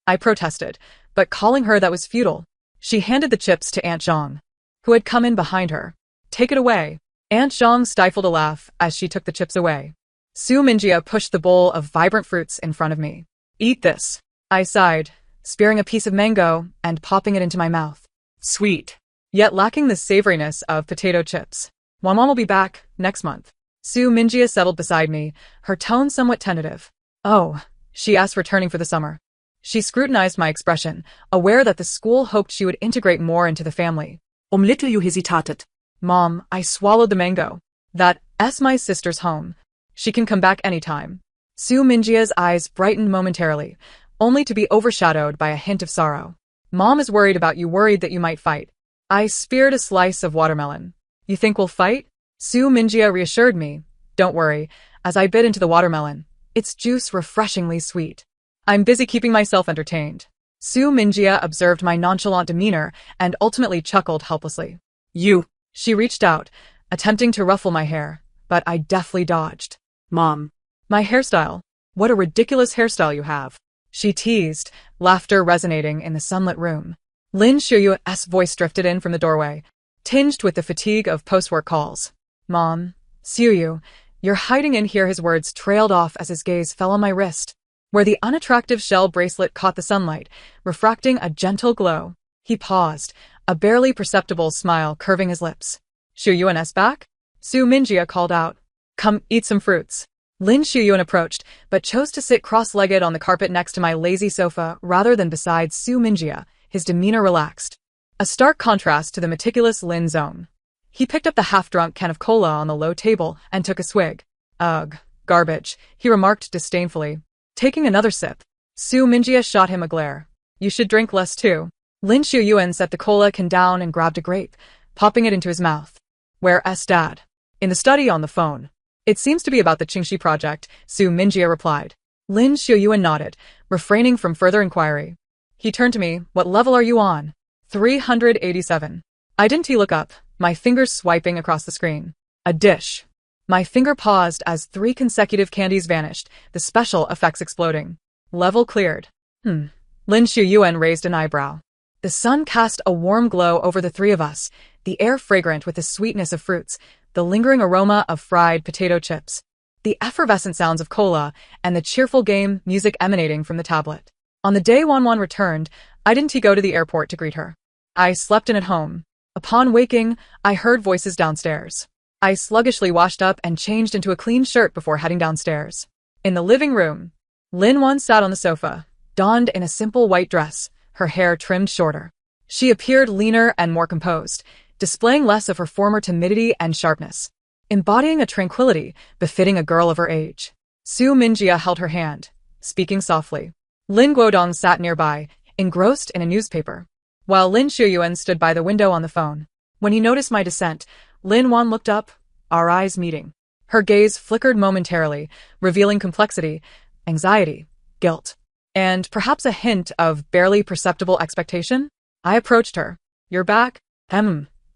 I protested, but calling her that was futile. She handed the chips to Aunt Zhang, who had come in behind her. Take it away. Aunt Zhang stifled a laugh as she took the chips away. Su Mingjia pushed the bowl of vibrant fruits in front of me. Eat this. I sighed, spearing a piece of mango and popping it into my mouth. Sweet. Yet lacking the savoriness of potato chips. Mom will be back next month. Su Mingjia settled beside me, her tone somewhat tentative. Oh, she asked, returning for the summer. She scrutinized my expression, aware that the school hoped she would integrate more into the family. Little you hesitated. Mom, I swallowed the mango. That's my sister's home. She can come back anytime. Su Mingjia's eyes brightened momentarily, only to be overshadowed by a hint of sorrow. Mom is worried about you, worried that you might fight. I speared a slice of watermelon. You think we'll fight? Su Mingjia reassured me. Don't worry, as I bit into the watermelon. Its juice refreshingly sweet. I'm busy keeping myself entertained. Su Mingjia observed my nonchalant demeanor and ultimately chuckled helplessly. You. She reached out, attempting to ruffle my hair, but I deftly dodged. Mom. My hairstyle. What a ridiculous hairstyle you have. She teased, laughter resonating in the sunlit room. Lin Xiuyu's voice drifted in from the doorway, tinged with the fatigue of post-work calls. Mom, Xiuyu, you're hiding in here. His words trailed off as his gaze fell on my wrist, where the unattractive shell bracelet caught the sunlight, refracting a gentle glow. He paused, a barely perceptible smile curving his lips. Xiuyuan's back? Su Mingjia called out. Come, eat some fruits. Lin Xiuyuan approached, but chose to sit cross-legged on the carpet next to my lazy sofa rather than beside Su Mingjia, his demeanor relaxed. A stark contrast to the meticulous Lin Zone. He picked up the half-drunk can of cola on the low table and took a swig. Ugh, garbage, he remarked disdainfully. Taking another sip, Su Mingjia shot him a glare. You should drink less too. Lin Xiuyuan set the cola can down and grabbed a grape, popping it into his mouth. Where's Dad? In the study on the phone. It seems to be about the Qingxi project, Su Mingjia replied. Lin Xiuyuan nodded, refraining from further inquiry. He turned to me. What level are you on? 387. I didn't look up, my fingers swiping across the screen. A dish. My finger paused as 3 consecutive candies vanished, the special effects exploding. Level cleared. Lin Xiuyuan raised an eyebrow. The sun cast a warm glow over the 3 of us, the air fragrant with the sweetness of fruits, the lingering aroma of fried potato chips, the effervescent sounds of cola, and the cheerful game music emanating from the tablet. On the day Wanwan returned, I didn't go to the airport to greet her. I slept in at home. Upon waking, I heard voices downstairs. I sluggishly washed up and changed into a clean shirt before heading downstairs. In the living room, Lin Wan sat on the sofa, donned in a simple white dress, her hair trimmed shorter. She appeared leaner and more composed, displaying less of her former timidity and sharpness, embodying a tranquility befitting a girl of her age. Su Mingjia held her hand, speaking softly. Lin Guodong sat nearby, engrossed in a newspaper, while Lin Xiuyuan stood by the window on the phone. When he noticed my descent, Lin Wan looked up, our eyes meeting. Her gaze flickered momentarily, revealing complexity, anxiety, guilt. and perhaps a hint of barely perceptible expectation. I approached her. "You're back?"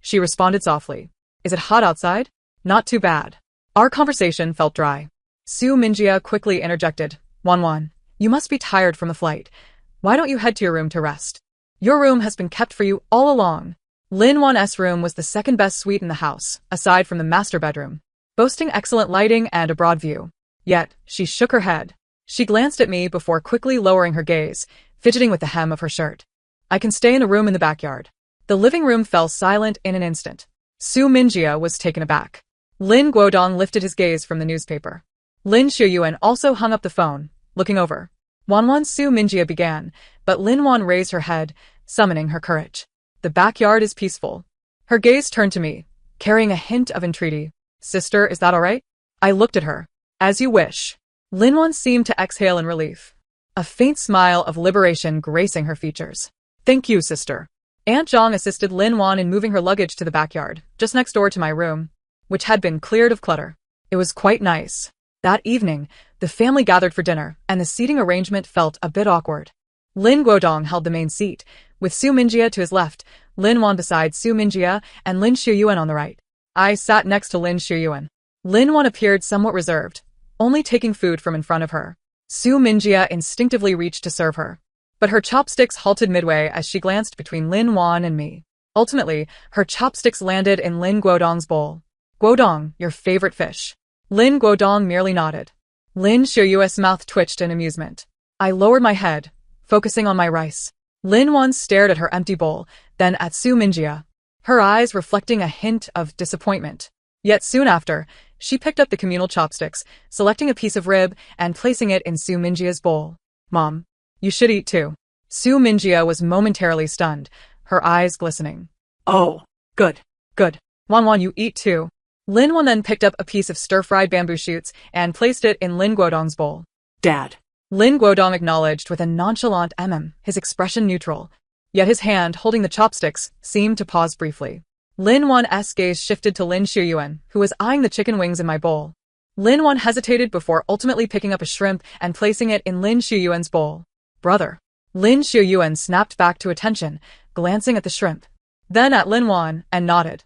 She responded softly. "Is it hot outside?" "Not too bad." Our conversation felt dry. Su Minjia quickly interjected. "Wanwan, you must be tired from the flight. Why don't you head to your room to rest? Your room has been kept for you all along." Lin Wan's room was the second best suite in the house, aside from the master bedroom, boasting excellent lighting and a broad view. Yet, she shook her head. She glanced at me before quickly lowering her gaze, fidgeting with the hem of her shirt. "I can stay in a room in the backyard." The living room fell silent in an instant. Su Minjia was taken aback. Lin Guodong lifted his gaze from the newspaper. Lin Shuyuan also hung up the phone, looking over. Wanwan Su Minjia began, but Lin Wan raised her head, summoning her courage. "The backyard is peaceful." Her gaze turned to me, carrying a hint of entreaty. "Sister, is that all right?" I looked at her. "As you wish." Lin Wan seemed to exhale in relief, a faint smile of liberation gracing her features. "Thank you, sister." Aunt Zhang assisted Lin Wan in moving her luggage to the backyard, just next door to my room, which had been cleared of clutter. It was quite nice. That evening, the family gathered for dinner, and the seating arrangement felt a bit awkward. Lin Guodong held the main seat, with Su Minjia to his left, Lin Wan beside Su Minjia, and Lin Shuyuan on the right. I sat next to Lin Shuyuan. Lin Wan appeared somewhat reserved, only taking food from in front of her. Su Minjia instinctively reached to serve her, but her chopsticks halted midway as she glanced between Lin Wan and me. Ultimately, her chopsticks landed in Lin Guodong's bowl. "Guodong, your favorite fish." Lin Guodong merely nodded. Lin Shuyuan's mouth twitched in amusement. I lowered my head, focusing on my rice. Lin Wan stared at her empty bowl, then at Su Minjia, her eyes reflecting a hint of disappointment. Yet soon after, she picked up the communal chopsticks, selecting a piece of rib and placing it in Su Minjia's bowl. "Mom, you should eat too." Su Minjia was momentarily stunned, her eyes glistening. Oh, good. "Good. Wanwan, you eat too." Lin Wan then picked up a piece of stir-fried bamboo shoots and placed it in Lin Guodong's bowl. Dad. Lin Guodong acknowledged with a nonchalant his expression neutral. Yet his hand, holding the chopsticks, seemed to pause briefly. Lin Wan's gaze shifted to Lin Shuyuan, who was eyeing the chicken wings in my bowl. Lin Wan hesitated before ultimately picking up a shrimp and placing it in Lin Shuyuan's bowl. "Brother." Lin Shuyuan snapped back to attention, glancing at the shrimp, then at Lin Wan, and nodded.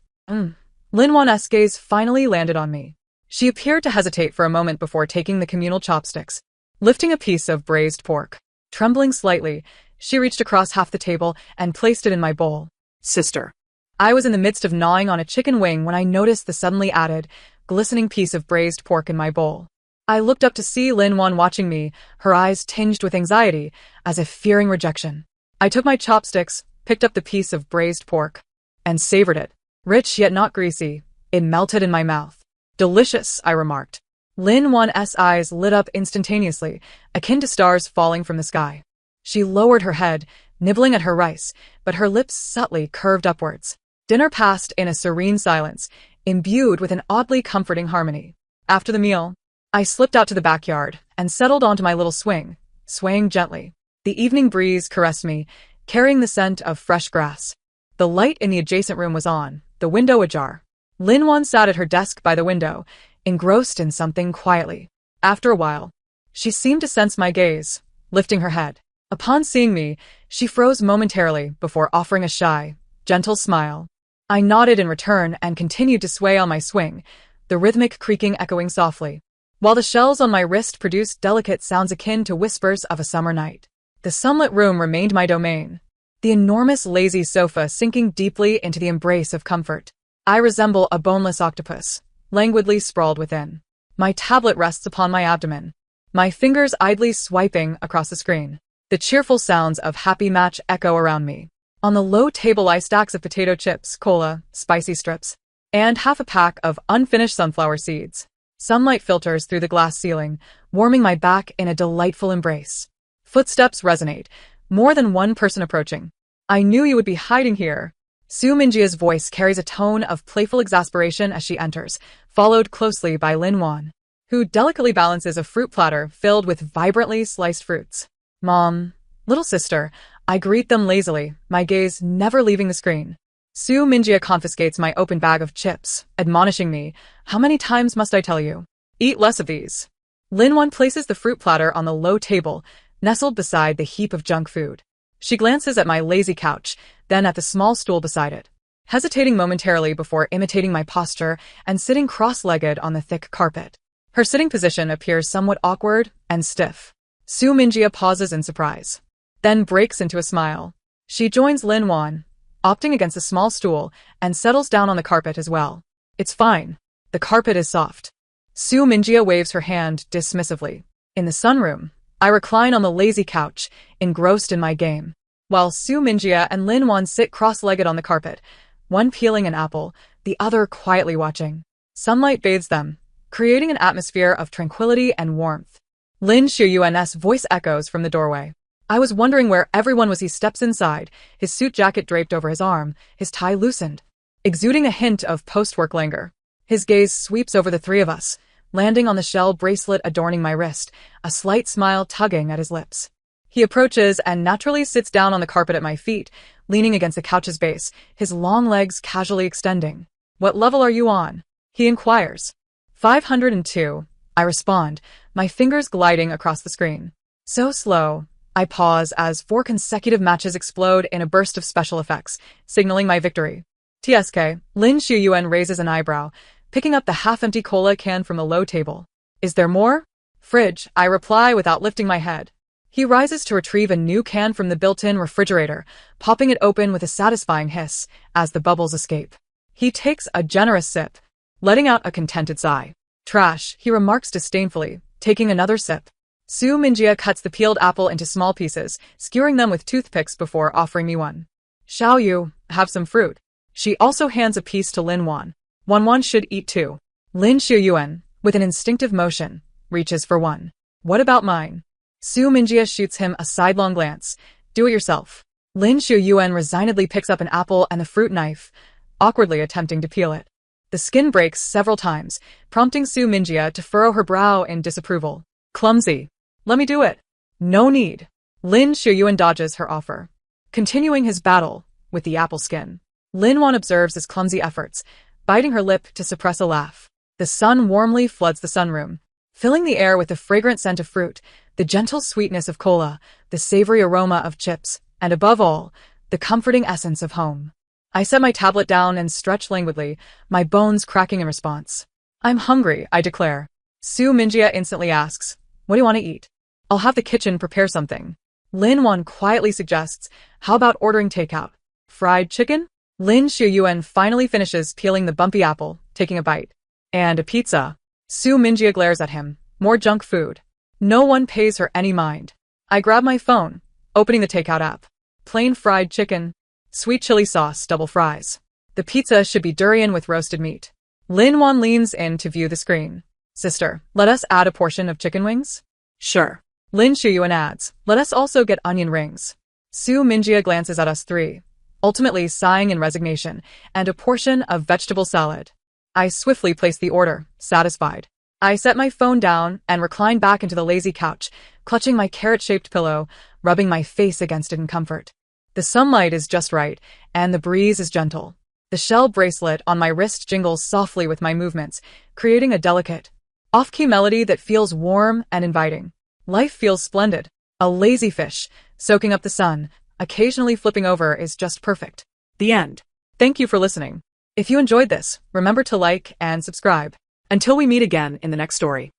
Lin Wan's gaze finally landed on me. She appeared to hesitate for a moment before taking the communal chopsticks, lifting a piece of braised pork. Trembling slightly, she reached across half the table and placed it in my bowl. Sister. I was in the midst of gnawing on a chicken wing when I noticed the suddenly added, glistening piece of braised pork in my bowl. I looked up to see Lin Wan watching me, her eyes tinged with anxiety, as if fearing rejection. I took my chopsticks, picked up the piece of braised pork, and savored it. Rich yet not greasy, it melted in my mouth. "Delicious," I remarked. Lin Wan's eyes lit up instantaneously, akin to stars falling from the sky. She lowered her head, nibbling at her rice, but her lips subtly curved upwards. Dinner passed in a serene silence, imbued with an oddly comforting harmony. After the meal, I slipped out to the backyard and settled onto my little swing, swaying gently. The evening breeze caressed me, carrying the scent of fresh grass. The light in the adjacent room was on, the window ajar. Lin Wan sat at her desk by the window, engrossed in something quietly. After a while, she seemed to sense my gaze, lifting her head. Upon seeing me, she froze momentarily before offering a shy, gentle smile. I nodded in return and continued to sway on my swing, the rhythmic creaking echoing softly, while the shells on my wrist produced delicate sounds akin to whispers of a summer night. The sunlit room remained my domain, the enormous lazy sofa sinking deeply into the embrace of comfort. I resemble a boneless octopus, languidly sprawled within. My tablet rests upon my abdomen, my fingers idly swiping across the screen. The cheerful sounds of Happy Match echo around me. On the low table lie stacks of potato chips, cola, spicy strips, and half a pack of unfinished sunflower seeds. Sunlight filters through the glass ceiling, warming my back in a delightful embrace. Footsteps resonate, more than one person approaching. "I knew you would be hiding here." Su Minjia's voice carries a tone of playful exasperation as she enters, followed closely by Lin Wan, who delicately balances a fruit platter filled with vibrantly sliced fruits. "Mom, little sister," I greet them lazily, my gaze never leaving the screen. Su Minjia confiscates my open bag of chips, admonishing me, "How many times must I tell you? Eat less of these." Lin Wan places the fruit platter on the low table, nestled beside the heap of junk food. She glances at my lazy couch, then at the small stool beside it, hesitating momentarily before imitating my posture and sitting cross-legged on the thick carpet. Her sitting position appears somewhat awkward and stiff. Su Minjia pauses in surprise, then breaks into a smile. She joins Lin Wan, opting against a small stool, and settles down on the carpet as well. It's fine. The carpet is soft. Su Minjia waves her hand dismissively. In the sunroom, I recline on the lazy couch, engrossed in my game, while Su Minjia and Lin Wan sit cross-legged on the carpet, one peeling an apple, the other quietly watching. Sunlight bathes them, creating an atmosphere of tranquility and warmth. Lin Shuyuan's voice echoes from the doorway. I was wondering where everyone was. He steps inside, his suit jacket draped over his arm, his tie loosened, exuding a hint of post-work languor. His gaze sweeps over the three of us, landing on the shell bracelet adorning my wrist, a slight smile tugging at his lips. He approaches and naturally sits down on the carpet at my feet, leaning against the couch's base, his long legs casually extending. "What level are you on?" he inquires. 502, I respond, my fingers gliding across the screen. So slow, I pause as 4 consecutive matches explode in a burst of special effects, signaling my victory. TSK, Lin Shuyuan raises an eyebrow, picking up the half-empty cola can from a low table. "Is there more?" "Fridge," I reply without lifting my head. He rises to retrieve a new can from the built-in refrigerator, popping it open with a satisfying hiss as the bubbles escape. He takes a generous sip, letting out a contented sigh. "Trash," he remarks disdainfully, taking another sip. Su Minjia cuts the peeled apple into small pieces, skewering them with toothpicks before offering me one. "Shall you have some fruit?" She also hands a piece to Lin Wan. Wan should eat too." Lin Shuyuan, with an instinctive motion, reaches for one. "What about mine?" Su Minjia shoots him a sidelong glance. "Do it yourself." Lin Shuyuan resignedly picks up an apple and the fruit knife, awkwardly attempting to peel it. The skin breaks several times, prompting Su Minjia to furrow her brow in disapproval. "Clumsy. Let me do it." "No need." Lin Shuyuan dodges her offer, continuing his battle with the apple skin. Lin Wan observes his clumsy efforts, biting her lip to suppress a laugh. The sun warmly floods the sunroom, filling the air with the fragrant scent of fruit, the gentle sweetness of cola, the savory aroma of chips, and above all, the comforting essence of home. I set my tablet down and stretch languidly, my bones cracking in response. "I'm hungry," I declare. Su Minjia instantly asks, "What do you want to eat?" "I'll have the kitchen prepare something." Lin Wan quietly suggests, "How about ordering takeout?" "Fried chicken?" Lin Shuyuan finally finishes peeling the bumpy apple, taking a bite. "And a pizza." Su Minjia glares at him. More junk food. No one pays her any mind. I grab my phone, opening the takeout app. Plain fried chicken, sweet chili sauce, double fries. The pizza should be durian with roasted meat. Lin Wan leans in to view the screen. "Sister, let us add a portion of chicken wings?" "Sure." Lin Shuyuan adds, "Let us also get onion rings." Su Minjia glances at us three, ultimately sighing in resignation, and a portion of vegetable salad. I swiftly place the order, satisfied. I set my phone down and recline back into the lazy couch, clutching my carrot-shaped pillow, rubbing my face against it in comfort. The sunlight is just right, and the breeze is gentle. The shell bracelet on my wrist jingles softly with my movements, creating a delicate, off-key melody that feels warm and inviting. Life feels splendid. A lazy fish, soaking up the sun, occasionally flipping over is just perfect. The end. Thank you for listening. If you enjoyed this, remember to like and subscribe. Until we meet again in the next story.